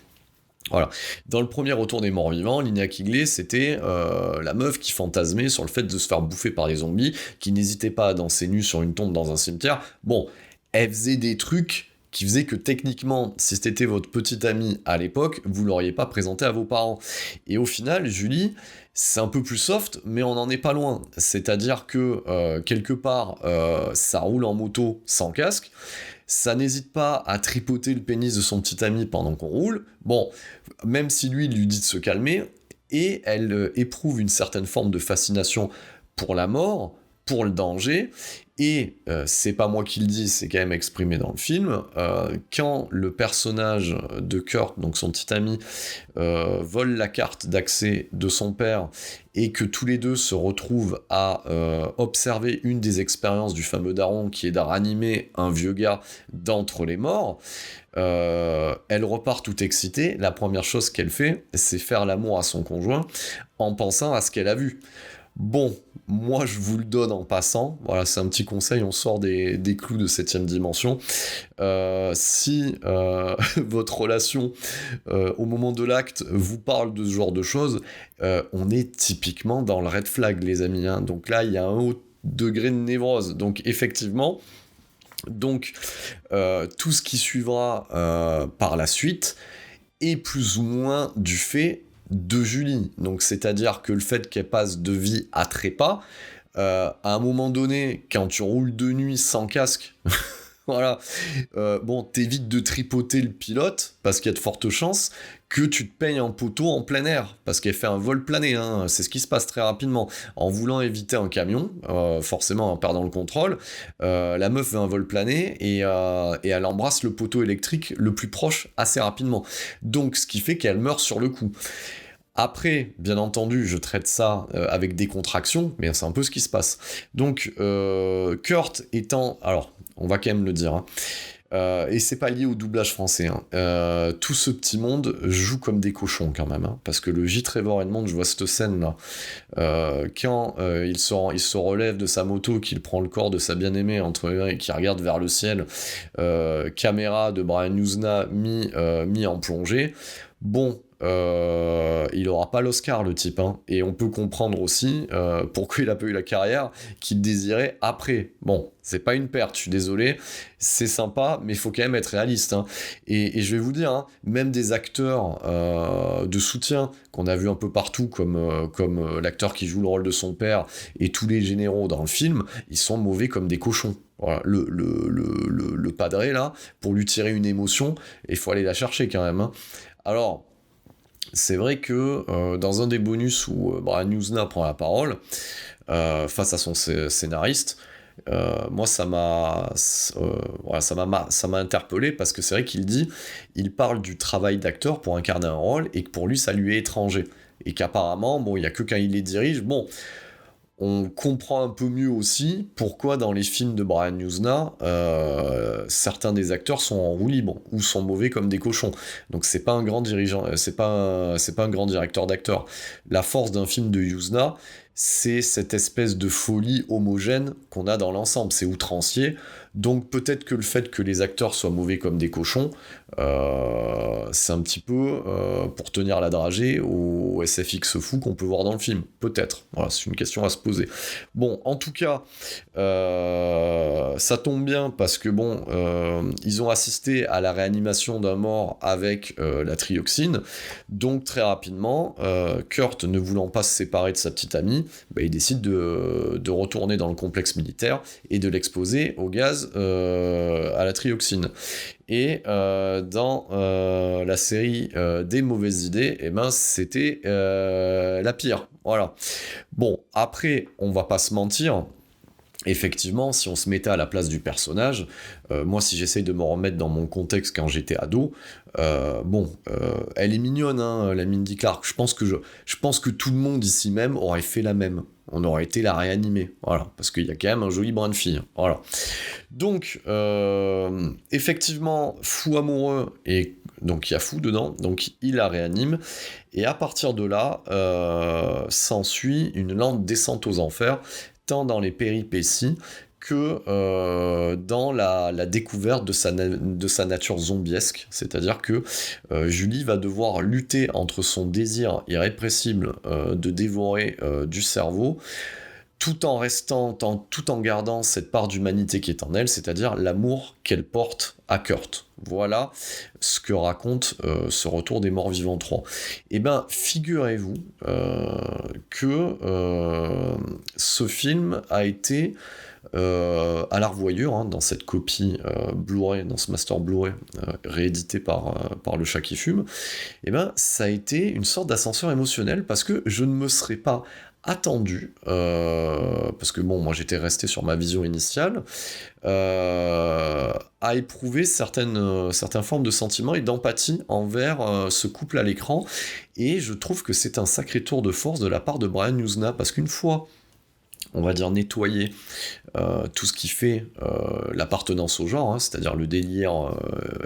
Voilà. Dans le premier Retour des Morts-Vivants, Linnea Quigley, c'était la meuf qui fantasmait sur le fait de se faire bouffer par des zombies, qui n'hésitait pas à danser nue sur une tombe dans un cimetière. Bon, elle faisait des trucs qui faisait que techniquement, si c'était votre petite amie à l'époque, vous l'auriez pas présenté à vos parents. Et au final, Julie, c'est un peu plus soft, mais on n'en est pas loin. C'est-à-dire que, quelque part, ça roule en moto sans casque, ça n'hésite pas à tripoter le pénis de son petit ami pendant qu'on roule, bon, même si lui dit de se calmer, et elle éprouve une certaine forme de fascination pour la mort, pour le danger, et c'est pas moi qui le dis, c'est quand même exprimé dans le film, quand le personnage de Kurt, donc son petit ami, vole la carte d'accès de son père, et que tous les deux se retrouvent à observer une des expériences du fameux daron, qui est de ranimer un vieux gars d'entre les morts, elle repart toute excitée. La première chose qu'elle fait, c'est faire l'amour à son conjoint, en pensant à ce qu'elle a vu. Bon, moi je vous le donne en passant, voilà, c'est un petit conseil, on sort des clous de 7ème dimension. Si votre relation au moment de l'acte vous parle de ce genre de choses, on est typiquement dans le red flag, les amis, hein. Donc là il y a un haut degré de névrose, donc effectivement Donc, tout ce qui suivra par la suite est plus ou moins du fait de Julie. Donc, c'est-à-dire que le fait qu'elle passe de vie à trépas, à un moment donné, quand tu roules de nuit sans casque, voilà, t'évites de tripoter le pilote, parce qu'il y a de fortes chances que tu te payes un poteau en plein air, parce qu'elle fait un vol plané, hein, c'est ce qui se passe très rapidement. En voulant éviter un camion, forcément en perdant le contrôle, la meuf fait un vol plané, et elle embrasse le poteau électrique le plus proche assez rapidement. Donc, ce qui fait qu'elle meurt sur le coup. Après, bien entendu, je traite ça avec des contractions, mais c'est un peu ce qui se passe. Donc, Kurt étant... Alors, on va quand même le dire, hein, et c'est pas lié au doublage français, hein. Tout ce petit monde joue comme des cochons quand même, hein, parce que le J. Trevor Edmonds, je vois cette scène-là, quand il se relève de sa moto, qu'il prend le corps de sa bien-aimée entre les mains et qu'il regarde vers le ciel, caméra de Brian Yuzna mis en plongée, bon... il aura pas l'Oscar, le type, hein. Et on peut comprendre aussi pourquoi il a pas eu la carrière qu'il désirait après. Bon, c'est pas une perte, je suis désolé, c'est sympa, mais il faut quand même être réaliste, hein. Et je vais vous dire, hein, même des acteurs de soutien qu'on a vu un peu partout, comme l'acteur qui joue le rôle de son père et tous les généraux dans le film, ils sont mauvais comme des cochons. Voilà, le padré là, pour lui tirer une émotion, il faut aller la chercher quand même, hein. Alors, c'est vrai que dans un des bonus où Brian Yuzna prend la parole face à son scénariste, moi ça m'a interpellé, parce que c'est vrai il parle du travail d'acteur pour incarner un rôle, et que pour lui ça lui est étranger, et qu'apparemment, bon, il y a que quand il les dirige, bon, on comprend un peu mieux aussi pourquoi dans les films de Brian Yuzna, certains des acteurs sont en roue libre ou sont mauvais comme des cochons. Donc c'est pas un grand dirigeant, c'est pas un grand directeur d'acteurs. La force d'un film de Yuzna, c'est cette espèce de folie homogène qu'on a dans l'ensemble, c'est outrancier. Donc peut-être que le fait que les acteurs soient mauvais comme des cochons, c'est un petit peu pour tenir la dragée au SFX fou qu'on peut voir dans le film. Peut-être. Voilà, c'est une question à se poser. Bon, en tout cas, ça tombe bien, parce que bon, ils ont assisté à la réanimation d'un mort avec la trioxine. Donc très rapidement, Kurt, ne voulant pas se séparer de sa petite amie, il décide de retourner dans le complexe militaire et de l'exposer au gaz à la trioxine. Et dans la série des mauvaises idées, c'était la pire. Voilà. Bon, après, on va pas se mentir. Effectivement, si on se mettait à la place du personnage, moi, si j'essaye de me remettre dans mon contexte quand j'étais ado, elle est mignonne, hein, la Mindy Clark. Je pense que tout le monde ici même aurait fait la même. On aurait été la réanimer, voilà, parce qu'il y a quand même un joli brin de fille, voilà. Donc, effectivement, fou amoureux, et donc il y a fou dedans, donc il la réanime, et à partir de là, s'ensuit une lente descente aux enfers, tant dans les péripéties que dans la découverte de sa nature zombiesque, c'est-à-dire que Julie va devoir lutter entre son désir irrépressible de dévorer du cerveau, tout en gardant cette part d'humanité qui est en elle, c'est-à-dire l'amour qu'elle porte à Kurt. Voilà ce que raconte ce Retour des Morts Vivants 3. Eh bien, figurez-vous que ce film a été à la revoyure, hein, dans cette copie Blu-ray, dans ce master Blu-ray réédité par Le Chat qui fume, eh ben, ça a été une sorte d'ascenseur émotionnel, parce que je ne me serais pas attendu, parce que bon, moi j'étais resté sur ma vision initiale, à éprouver certaines formes de sentiments et d'empathie envers ce couple à l'écran, et je trouve que c'est un sacré tour de force de la part de Brian Yuzna, parce qu'une fois, on va dire, nettoyer tout ce qui fait l'appartenance au genre, hein, c'est-à-dire le délire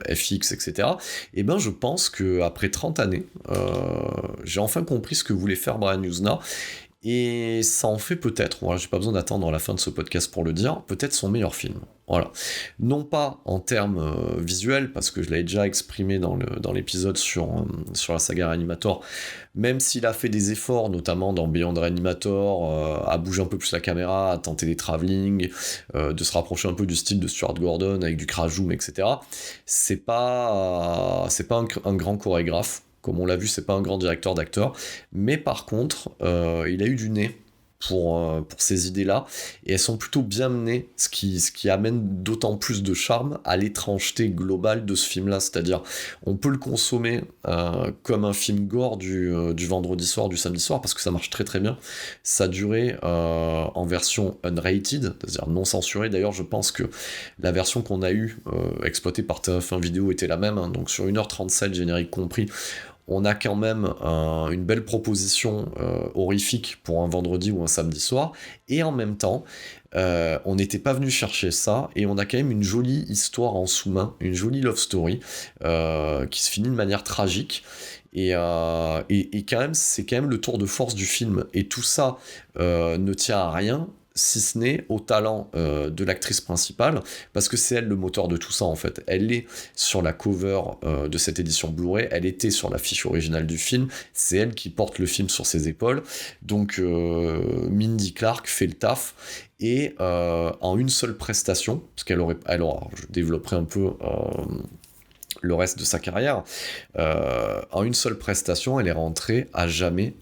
FX, etc., et ben je pense qu'après 30 années, j'ai enfin compris ce que voulait faire Brian Yuzna, Et ça en fait peut-être, voilà, j'ai pas besoin d'attendre la fin de ce podcast pour le dire, peut-être son meilleur film. Voilà. Non pas en termes visuels, parce que je l'avais déjà exprimé dans l'épisode sur la saga Reanimator, même s'il a fait des efforts, notamment dans Beyond Reanimator, à bouger un peu plus la caméra, à tenter des travelling, de se rapprocher un peu du style de Stuart Gordon avec du crash zoom, etc. C'est pas un grand chorégraphe. Comme on l'a vu, c'est pas un grand directeur d'acteurs, mais par contre, il a eu du nez pour ces idées-là, et elles sont plutôt bien menées, ce qui amène d'autant plus de charme à l'étrangeté globale de ce film-là, c'est-à-dire, on peut le consommer comme un film gore du vendredi soir, du samedi soir, parce que ça marche très très bien. Sa durée en version unrated, c'est-à-dire non censurée, d'ailleurs je pense que la version qu'on a eue, exploitée par TF1 Vidéo, était la même, hein, donc sur 1h37, générique compris, on a quand même une belle proposition horrifique pour un vendredi ou un samedi soir, et en même temps, on n'était pas venu chercher ça, et on a quand même une jolie histoire en sous-main, une jolie love story, qui se finit de manière tragique, et quand même, c'est quand même le tour de force du film, et tout ça ne tient à rien, si ce n'est au talent de l'actrice principale, parce que c'est elle le moteur de tout ça en fait. Elle est sur la cover de cette édition Blu-ray, elle était sur l'affiche originale du film, c'est elle qui porte le film sur ses épaules, donc Mindy Clark fait le taf, et en une seule prestation, parce qu'elle aurait... Alors, je développerai un peu... le reste de sa carrière, en une seule prestation, elle est rentrée à jamais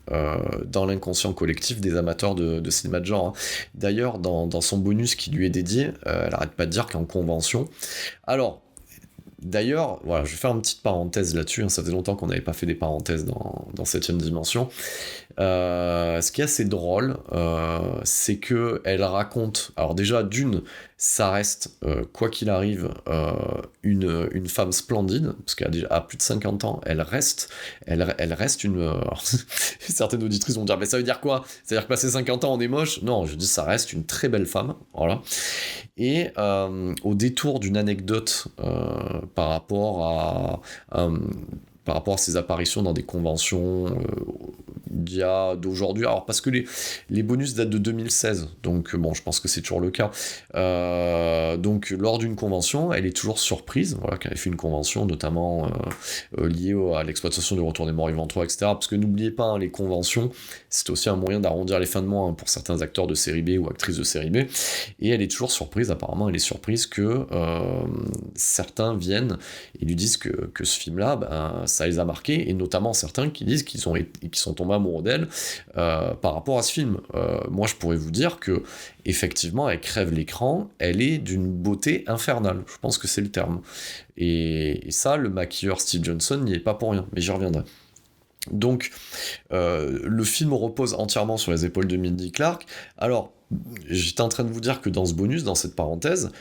dans l'inconscient collectif des amateurs de cinéma de genre. Hein. D'ailleurs, dans son bonus qui lui est dédié, elle arrête pas de dire qu'en convention... Alors, d'ailleurs, voilà, je vais faire une petite parenthèse là-dessus, hein, ça fait longtemps qu'on n'avait pas fait des parenthèses dans 7ème dimension. Ce qui est assez drôle, c'est que elle raconte... Alors déjà, d'une, ça reste, quoi qu'il arrive, une femme splendide, parce qu'elle a plus de 50 ans, elle reste une... Alors, certaines auditrices vont dire, mais ça veut dire quoi? C'est-à-dire que passé 50 ans, on est moche? Non, je dis, ça reste une très belle femme, voilà. Et au détour d'une anecdote par rapport à ses apparitions dans des conventions d'aujourd'hui, alors parce que les bonus datent de 2016, donc bon, je pense que c'est toujours le cas. Donc lors d'une convention, elle est toujours surprise, voilà, qu'elle ait fait une convention, notamment liée à l'exploitation du Retour des Morts Vivants 3, etc. Parce que n'oubliez pas, hein, les conventions, c'est aussi un moyen d'arrondir les fins de mois, hein, pour certains acteurs de série B ou actrices de série B, et elle est toujours surprise, apparemment elle est surprise que certains viennent et lui disent que ce film-là, ben, ça les a marqués, et notamment certains qui disent qu'ils sont tombés amoureux d'elle par rapport à ce film. Moi je pourrais vous dire que effectivement elle crève l'écran, elle est d'une beauté infernale, je pense que c'est le terme, et ça, le maquilleur Steve Johnson n'y est pas pour rien, mais j'y reviendrai. Donc le film repose entièrement sur les épaules de Mindy Clark. Alors j'étais en train de vous dire que dans ce bonus, dans cette parenthèse,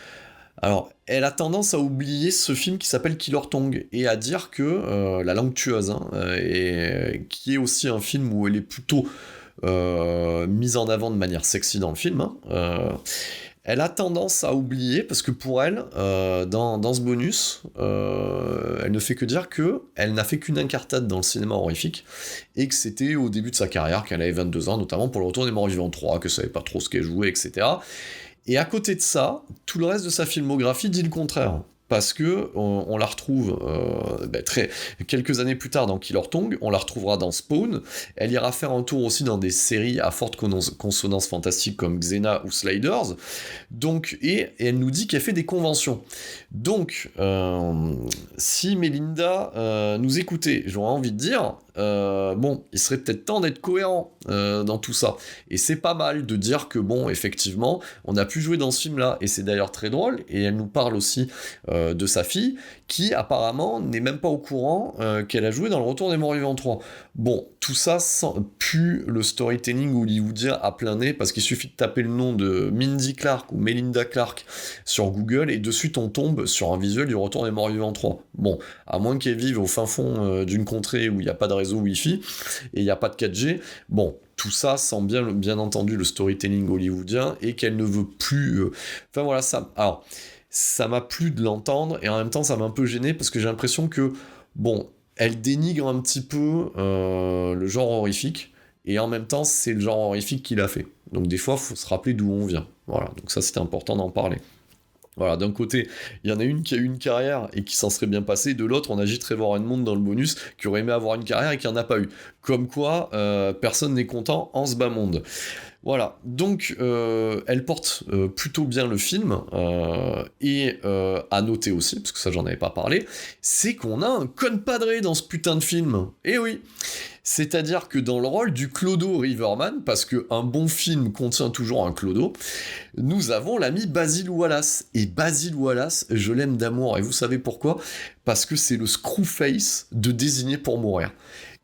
alors, elle a tendance à oublier ce film qui s'appelle Killer Tongue, et à dire que La Langue Tueuse, hein, qui est aussi un film où elle est plutôt mise en avant de manière sexy dans le film, hein, elle a tendance à oublier, parce que pour elle, dans ce bonus, elle ne fait que dire qu'elle n'a fait qu'une incartade dans le cinéma horrifique, et que c'était au début de sa carrière, qu'elle avait 22 ans, notamment pour le Retour des Morts Vivants 3, que savait pas trop ce qu'elle jouait, etc. Et à côté de ça, tout le reste de sa filmographie dit le contraire. Parce que on la retrouve quelques années plus tard dans Killer Tongue, on la retrouvera dans Spawn, elle ira faire un tour aussi dans des séries à forte consonance fantastique comme Xena ou Sliders, donc, et elle nous dit qu'elle fait des conventions. Donc, si Mélinda nous écoutait, j'aurais envie de dire, bon, il serait peut-être temps d'être cohérent dans tout ça. Et c'est pas mal de dire que, bon, effectivement, on a pu jouer dans ce film-là, et c'est d'ailleurs très drôle, et elle nous parle aussi de sa fille, qui apparemment n'est même pas au courant qu'elle a joué dans le Retour des Morts Vivants 3. Bon, tout ça pue le storytelling hollywoodien à plein nez, parce qu'il suffit de taper le nom de Mindy Clark ou Melinda Clark sur Google, et de suite on tombe sur un visuel du Retour des Morts Vivants 3. Bon, à moins qu'elle vive au fin fond d'une contrée où il n'y a pas de réseau Wi-Fi, et il n'y a pas de 4G, bon, tout ça sent bien entendu le storytelling hollywoodien, et qu'elle ne veut plus... Enfin voilà, ça... Alors, ça m'a plu de l'entendre, et en même temps ça m'a un peu gêné, parce que j'ai l'impression que, bon, elle dénigre un petit peu le genre horrifique, et en même temps, c'est le genre horrifique qu'il a fait. Donc des fois, il faut se rappeler d'où on vient. Voilà, donc ça, c'était important d'en parler. Voilà, d'un côté, il y en a une qui a eu une carrière et qui s'en serait bien passée, de l'autre, on a J. Trevor Edmond dans le bonus, qui aurait aimé avoir une carrière et qui n'en a pas eu. Comme quoi, personne n'est content en ce bas monde. Voilà, donc elle porte plutôt bien le film, et à noter aussi, parce que ça j'en avais pas parlé, c'est qu'on a un compadré dans ce putain de film. Eh oui, c'est-à-dire que dans le rôle du Clodo Riverman, parce qu'un bon film contient toujours un Clodo, nous avons l'ami Basil Wallace. Et Basil Wallace, je l'aime d'amour, et vous savez pourquoi ? Parce que c'est le Screwface de Désigné pour mourir.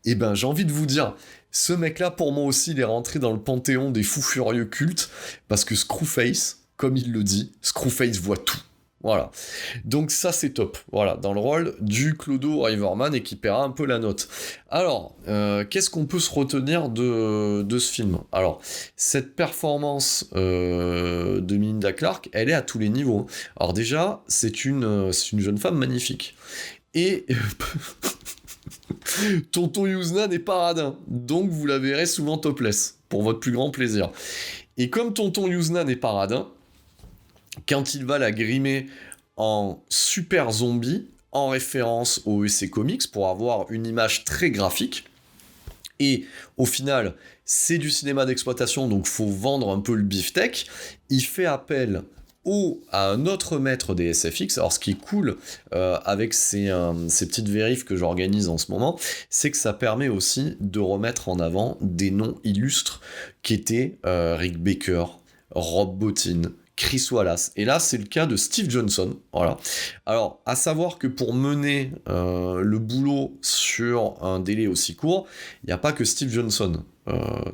Et ben j'ai envie de vous dire, ce mec-là, pour moi aussi, il est rentré dans le panthéon des fous furieux cultes, parce que Screwface, comme il le dit, Screwface voit tout. Voilà. Donc ça, c'est top. Voilà, dans le rôle du Clodo Riverman, et qui paiera un peu la note. Alors, qu'est-ce qu'on peut se retenir de ce film ? Alors, cette performance de Melinda Clarke, elle est à tous les niveaux. Alors déjà, c'est une jeune femme magnifique. Et... Tonton Yuzna n'est pas radin, donc vous la verrez souvent topless, pour votre plus grand plaisir. Et comme Tonton Yuzna n'est pas radin, quand il va la grimer en super zombie, en référence au EC Comics, pour avoir une image très graphique, et au final, c'est du cinéma d'exploitation, donc faut vendre un peu le beefsteak, il fait appel à un autre maître des SFX. Alors ce qui est cool avec ces petites vérifs que j'organise en ce moment, c'est que ça permet aussi de remettre en avant des noms illustres qui étaient Rick Baker, Rob Bottin, Chris Wallace. Et là, c'est le cas de Steve Johnson. Voilà. Alors, à savoir que pour mener le boulot sur un délai aussi court, il n'y a pas que Steve Johnson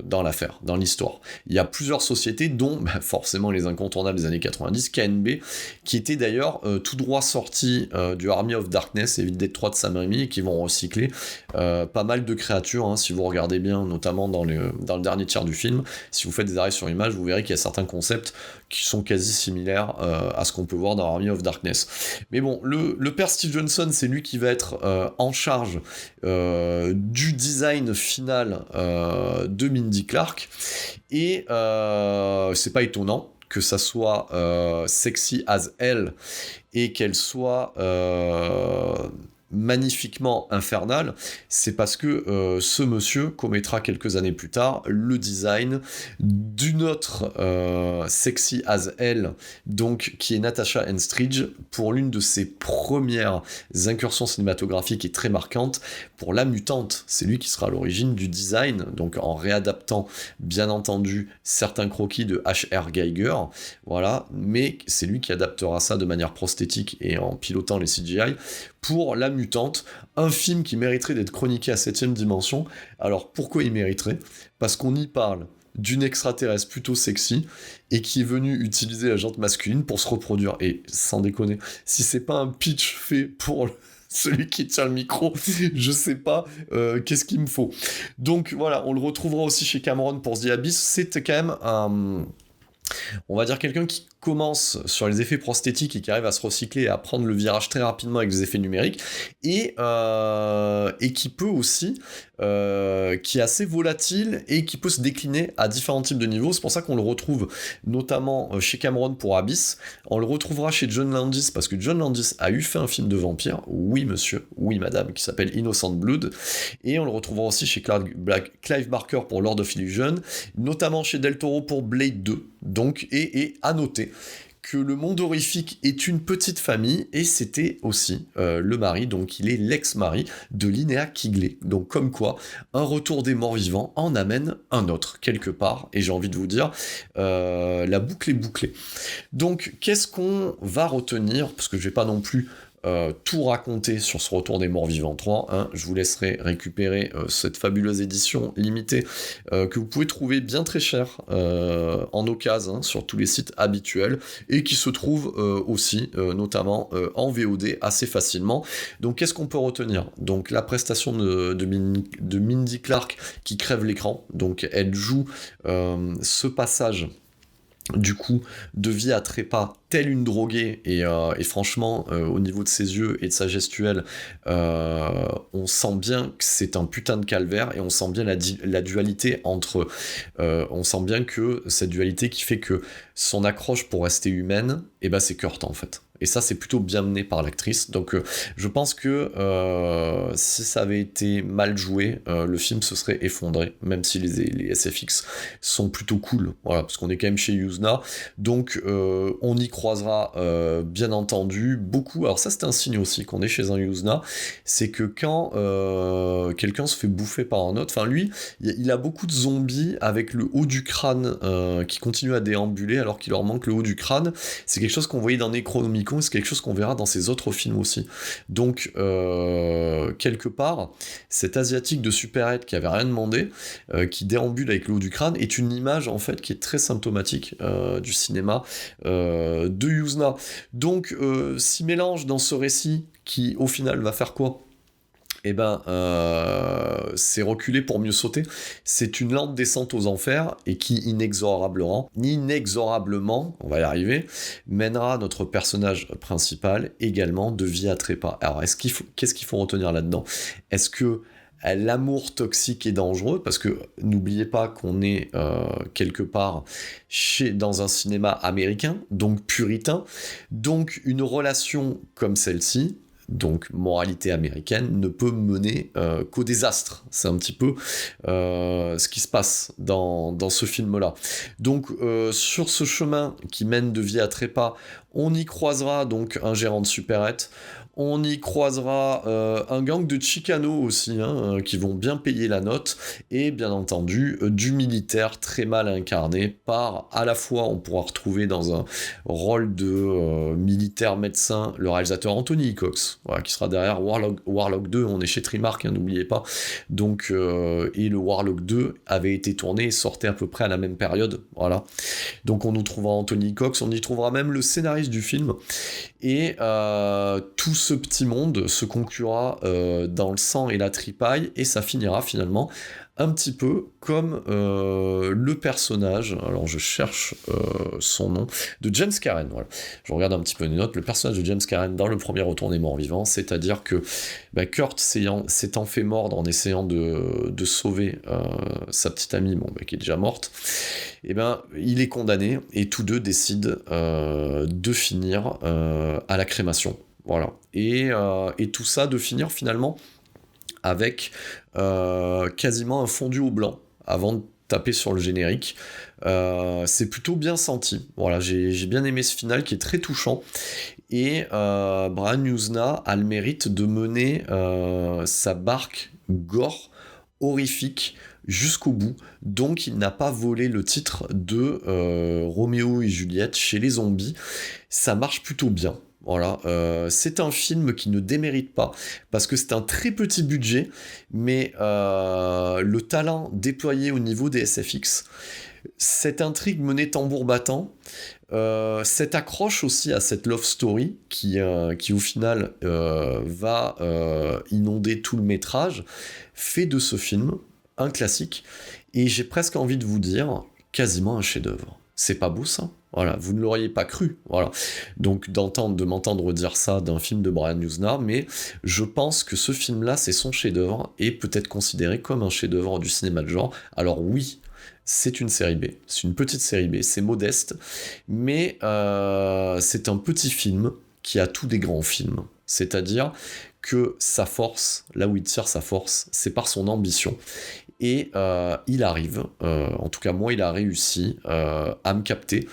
dans l'affaire, dans l'histoire. Il y a plusieurs sociétés, dont forcément les incontournables des années 90, KNB, qui étaient d'ailleurs tout droit sortis du Army of Darkness et Dead 3 de Sam Raimi, et qui vont recycler pas mal de créatures, hein, si vous regardez bien, notamment dans le dernier tiers du film. Si vous faites des arrêts sur image, vous verrez qu'il y a certains concepts qui sont quasi similaires à ce qu'on peut voir dans Army of Darkness. Mais bon, le père Steve Johnson, c'est lui qui va être en charge du design final de Mindy Clarke, et c'est pas étonnant que ça soit sexy as hell et qu'elle soit magnifiquement infernal, c'est parce que ce monsieur commettra quelques années plus tard le design d'une autre sexy as hell, donc qui est Natasha Henstridge, pour l'une de ses premières incursions cinématographiques et très marquantes, pour La Mutante. C'est lui qui sera à l'origine du design, donc en réadaptant bien entendu certains croquis de H.R. Giger, voilà, mais c'est lui qui adaptera ça de manière prosthétique et en pilotant les CGI pour La Mutante, un film qui mériterait d'être chroniqué à 7ème dimension. Alors pourquoi il mériterait ? Parce qu'on y parle d'une extraterrestre plutôt sexy et qui est venue utiliser la jante masculine pour se reproduire. Et sans déconner, si c'est pas un pitch fait pour celui qui tient le micro, je sais pas qu'est-ce qu'il me faut. Donc voilà, on le retrouvera aussi chez Cameron pour The Abyss. C'est quand même on va dire quelqu'un qui commence sur les effets prosthétiques et qui arrive à se recycler et à prendre le virage très rapidement avec des effets numériques, et qui peut aussi qui est assez volatile et qui peut se décliner à différents types de niveaux. C'est pour ça qu'on le retrouve notamment chez Cameron pour Abyss, on le retrouvera chez John Landis parce que John Landis a fait un film de vampire, oui monsieur, oui madame, qui s'appelle Innocent Blood, et on le retrouvera aussi chez Clive Barker pour Lord of Illusion, notamment chez Del Toro pour Blade 2. Donc, et à noter que le monde horrifique est une petite famille, et c'était aussi le mari, donc il est l'ex-mari de Linnea Quigley. Donc comme quoi, un retour des morts vivants en amène un autre, quelque part, et j'ai envie de vous dire, la boucle est bouclée. Donc qu'est-ce qu'on va retenir, parce que je vais pas non plus tout raconter sur ce retour des morts vivants 3, hein. Je vous laisserai récupérer cette fabuleuse édition limitée que vous pouvez trouver bien très cher en occasion sur tous les sites habituels, et qui se trouve aussi notamment en VOD assez facilement. Donc qu'est-ce qu'on peut retenir ? Donc la prestation de Mindy Clarke qui crève l'écran, donc elle joue ce passage du coup, de vie à trépas, telle une droguée, et franchement, au niveau de ses yeux et de sa gestuelle, on sent bien que c'est un putain de calvaire, et on sent bien la dualité entre... on sent bien que cette dualité qui fait que son accroche pour rester humaine, et ben c'est Kurt, en fait. Et ça, c'est plutôt bien mené par l'actrice. Donc, je pense que si ça avait été mal joué, le film se serait effondré, même si les SFX sont plutôt cool. Voilà, parce qu'on est quand même chez Yuzna. Donc, on y croisera, bien entendu, beaucoup. Alors, ça, c'est un signe aussi qu'on est chez un Yuzna. C'est que quand quelqu'un se fait bouffer par un autre, enfin, lui, il a beaucoup de zombies avec le haut du crâne qui continue à déambuler alors qu'il leur manque le haut du crâne. C'est quelque chose qu'on voyait dans Necronomicon, c'est quelque chose qu'on verra dans ses autres films aussi. Donc, quelque part, cet asiatique de super-aide qui avait rien demandé, qui déambule avec le haut du crâne, est une image, en fait, qui est très symptomatique du cinéma de Yuzna. Donc, s'y mélange dans ce récit qui, au final, va faire quoi ? Eh ben, c'est reculer pour mieux sauter. C'est une lente descente aux enfers, et qui inexorablement, on va y arriver, mènera notre personnage principal également de vie à trépas. Alors, qu'est-ce qu'il faut retenir là-dedans ? Est-ce que l'amour toxique est dangereux ? Parce que n'oubliez pas qu'on est quelque part dans un cinéma américain, donc puritain, donc une relation comme celle-ci, donc moralité américaine, ne peut mener qu'au désastre. C'est un petit peu ce qui se passe dans ce film-là. Donc sur ce chemin qui mène de vie à trépas, on y croisera donc un gérant de supérette, on y croisera un gang de Chicano aussi, qui vont bien payer la note, et bien entendu du militaire très mal incarné par, à la fois, on pourra retrouver dans un rôle de militaire médecin le réalisateur Anthony Cox, voilà, qui sera derrière Warlock 2, on est chez Trimark, n'oubliez pas. Donc, et le Warlock 2 avait été tourné et sortait à peu près à la même période, voilà. Donc on nous trouvera Anthony Cox, on y trouvera même le scénariste du film, et tout ce petit monde se conclura dans le sang et la tripaille, et ça finira finalement un petit peu comme le personnage, alors je cherche son nom, de James Karen, voilà. Je regarde un petit peu les notes, le personnage de James Karen dans le premier Retour des morts vivants, c'est-à-dire que Kurt s'étant fait mordre en essayant de sauver sa petite amie, qui est déjà morte, et il est condamné, et tous deux décident de finir à la crémation. Voilà. Et tout ça de finir finalement avec quasiment un fondu au blanc avant de taper sur le générique. C'est plutôt bien senti. Voilà, j'ai bien aimé ce final qui est très touchant. Et Brian Yuzna a le mérite de mener sa barque gore horrifique jusqu'au bout. Donc il n'a pas volé le titre de Roméo et Juliette chez les zombies. Ça marche plutôt bien. Voilà, c'est un film qui ne démérite pas, parce que c'est un très petit budget, mais le talent déployé au niveau des SFX, cette intrigue menée tambour battant, cette accroche aussi à cette love story qui au final va inonder tout le métrage, fait de ce film un classique, et j'ai presque envie de vous dire quasiment un chef-d'œuvre. C'est pas beau ça ? Voilà, vous ne l'auriez pas cru, voilà. Donc de m'entendre dire ça d'un film de Brian Yuzna, mais je pense que ce film-là, c'est son chef-d'œuvre, et peut-être considéré comme un chef-d'œuvre du cinéma de genre. Alors oui, c'est une série B, c'est une petite série B, c'est modeste, mais c'est un petit film qui a tout des grands films. C'est-à-dire que sa force, là où il tire sa force, c'est par son ambition. Et il arrive, en tout cas moi il a réussi à me capter,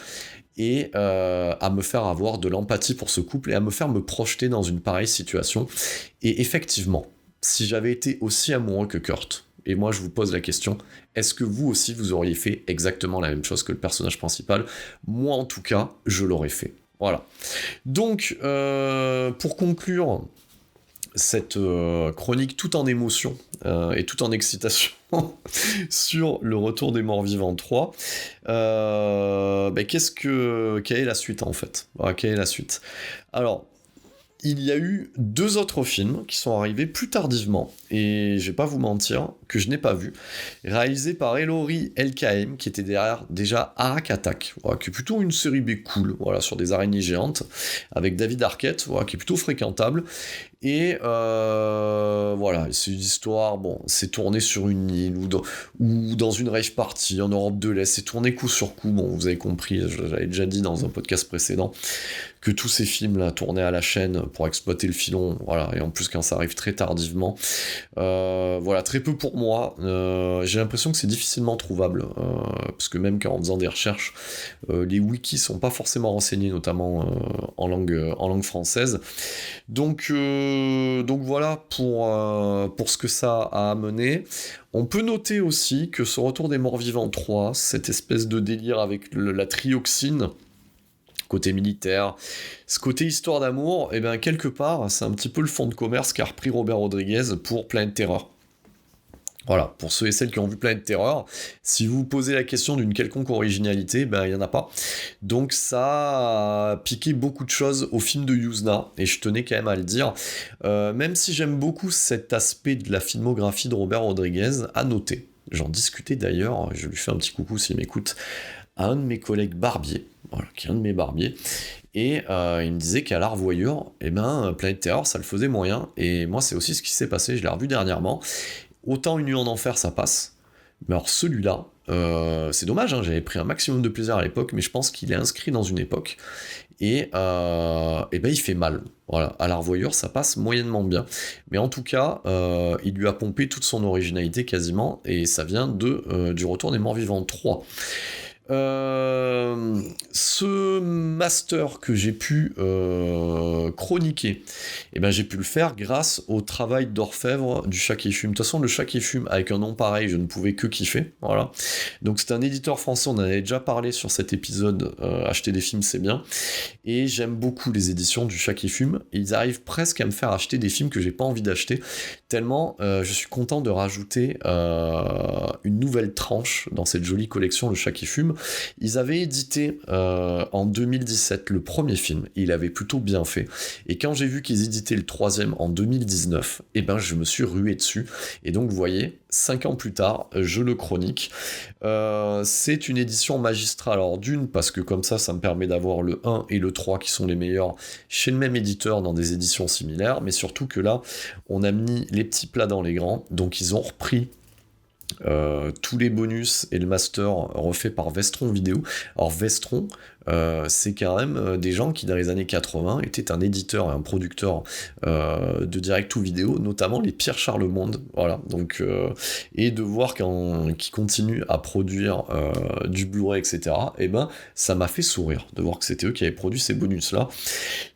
et à me faire avoir de l'empathie pour ce couple, et à me faire me projeter dans une pareille situation. Et effectivement, si j'avais été aussi amoureux que Kurt, et moi je vous pose la question, est-ce que vous aussi vous auriez fait exactement la même chose que le personnage principal ? Moi en tout cas, je l'aurais fait. Voilà. Donc, pour conclure cette chronique tout en émotion et tout en excitation sur le Retour des morts vivants 3, quelle est la suite en fait ? Voilà, quelle est la suite ? Alors, il y a eu 2 autres films qui sont arrivés plus tardivement, et je vais pas vous mentir, que je n'ai pas vu, réalisés par Elori El-Kahem, qui était derrière déjà Arak Attack, voilà, qui est plutôt une série B cool, voilà, sur des araignées géantes, avec David Arquette, voilà, qui est plutôt fréquentable, et voilà, c'est une histoire, bon, c'est tourné sur une île, ou dans une rave party en Europe de l'Est, c'est tourné coup sur coup, bon, vous avez compris, j'avais déjà dit dans un podcast précédent, que tous ces films-là tournaient à la chaîne pour exploiter le filon, voilà, et en plus quand ça arrive très tardivement, voilà, très peu pour moi, j'ai l'impression que c'est difficilement trouvable, parce que même en faisant des recherches, les wikis sont pas forcément renseignés, notamment en langue française, donc voilà pour ce que ça a amené. On peut noter aussi que ce Retour des Morts Vivants 3, cette espèce de délire avec la trioxyne, côté militaire, ce côté histoire d'amour, et bien quelque part, c'est un petit peu le fond de commerce qu'a repris Robert Rodriguez pour Planète Terreur. Voilà, pour ceux et celles qui ont vu Planète Terreur, si vous vous posez la question d'une quelconque originalité, ben il n'y en a pas. Donc ça a piqué beaucoup de choses au film de Yuzna, et je tenais quand même à le dire. Même si j'aime beaucoup cet aspect de la filmographie de Robert Rodriguez, à noter. J'en discutais d'ailleurs, je lui fais un petit coucou s'il m'écoute, à un de mes collègues barbiers, voilà, qui est un de mes barbiers, et il me disait qu'à la revoyure, Planète Terreur, ça le faisait moyen, et moi c'est aussi ce qui s'est passé, je l'ai revu dernièrement. Autant Une nuit en enfer, ça passe. Mais alors celui-là, c'est dommage, hein, j'avais pris un maximum de plaisir à l'époque, mais je pense qu'il est inscrit dans une époque. Et il fait mal. Voilà, à la revoyure, ça passe moyennement bien. Mais en tout cas, il lui a pompé toute son originalité quasiment, et ça vient du Retour des Morts Vivants 3. Ce master que j'ai pu chroniquer, j'ai pu le faire grâce au travail d'orfèvre du Chat qui fume. De toute façon, le Chat qui fume, avec un nom pareil, je ne pouvais que kiffer. Voilà. Donc c'est un éditeur français, on en avait déjà parlé sur cet épisode, acheter des films c'est bien, et j'aime beaucoup les éditions du Chat qui fume. Ils arrivent presque à me faire acheter des films que j'ai pas envie d'acheter, tellement je suis content de rajouter une nouvelle tranche dans cette jolie collection Le Chat qui fume. Ils avaient édité en 2017 le premier film, et il avait plutôt bien fait, et quand j'ai vu qu'ils éditaient le troisième en 2019, je me suis rué dessus, et donc vous voyez, 5 ans plus tard, je le chronique. C'est une édition magistrale, alors d'une, parce que comme ça me permet d'avoir le 1 et le 3 qui sont les meilleurs chez le même éditeur dans des éditions similaires, mais surtout que là, on a mis les petits plats dans les grands, donc ils ont repris tous les bonus et le master refait par Vestron Vidéo. Alors Vestron, c'est quand même des gens qui dans les années 80 étaient un éditeur et un producteur de direct ou vidéo, notamment les Pierre Charlemonde, voilà, donc et de voir qu'ils continuent à produire du Blu-ray, etc., ça m'a fait sourire de voir que c'était eux qui avaient produit ces bonus là.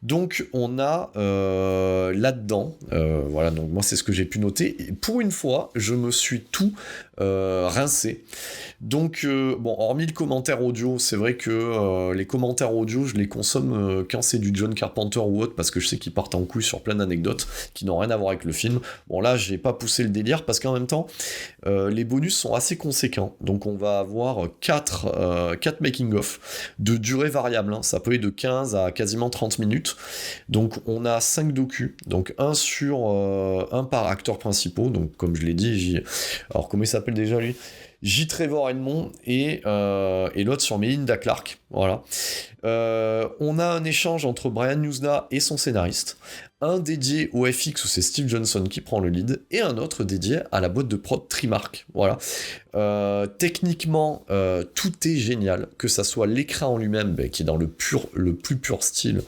Donc on a là-dedans, voilà, donc moi c'est ce que j'ai pu noter, et pour une fois je me suis tout rincé. Donc hormis le commentaire audio, c'est vrai que les commentaires audio je les consomme quand c'est du John Carpenter ou autre, parce que je sais qu'ils partent en couille sur plein d'anecdotes qui n'ont rien à voir avec le film. Bon là j'ai pas poussé le délire, parce qu'en même temps les bonus sont assez conséquents, donc on va avoir 4 making of de durée variable, hein. Ça peut être de 15 à quasiment 30 minutes, donc on a 5 docus, donc un par acteur principal, donc comme je l'ai dit, alors comment il s'appelle déjà lui, J. Trevor Edmond, et l'autre sur Melinda Clarke, voilà. On a un échange entre Brian Yuzna et son scénariste, un dédié au FX où c'est Steve Johnson qui prend le lead, et un autre dédié à la boîte de prod Trimark, voilà. Techniquement, tout est génial, que ça soit l'écran en lui-même, qui est dans le plus pur style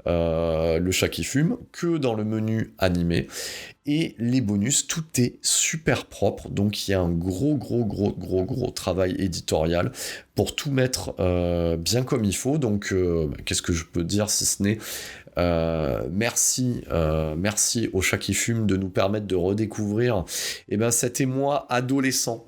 Le Chat qui fume, que dans le menu animé, et les bonus, tout est super propre, donc il y a un gros travail éditorial pour tout mettre bien comme il faut. Donc qu'est-ce que je peux dire si ce n'est merci au Chat qui fume de nous permettre de redécouvrir cet émoi adolescent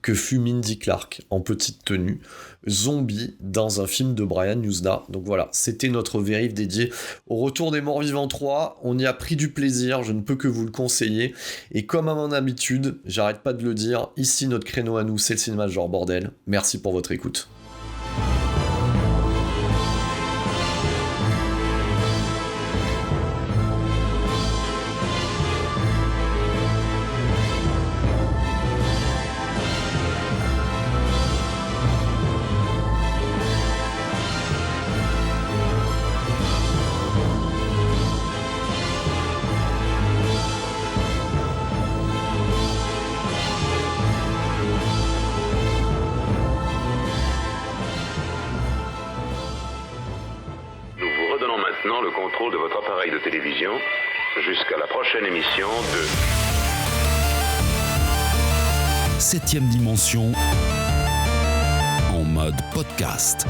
que fut Mindy Clark en petite tenue, zombie, dans un film de Brian Yuzna. Donc voilà, c'était notre vérif dédié au Retour des Morts Vivants 3. On y a pris du plaisir, je ne peux que vous le conseiller. Et comme à mon habitude, j'arrête pas de le dire, ici notre créneau à nous, c'est le cinéma genre bordel. Merci pour votre écoute. maintenant le contrôle de votre appareil de télévision jusqu'à la prochaine émission de 7e dimension en mode podcast.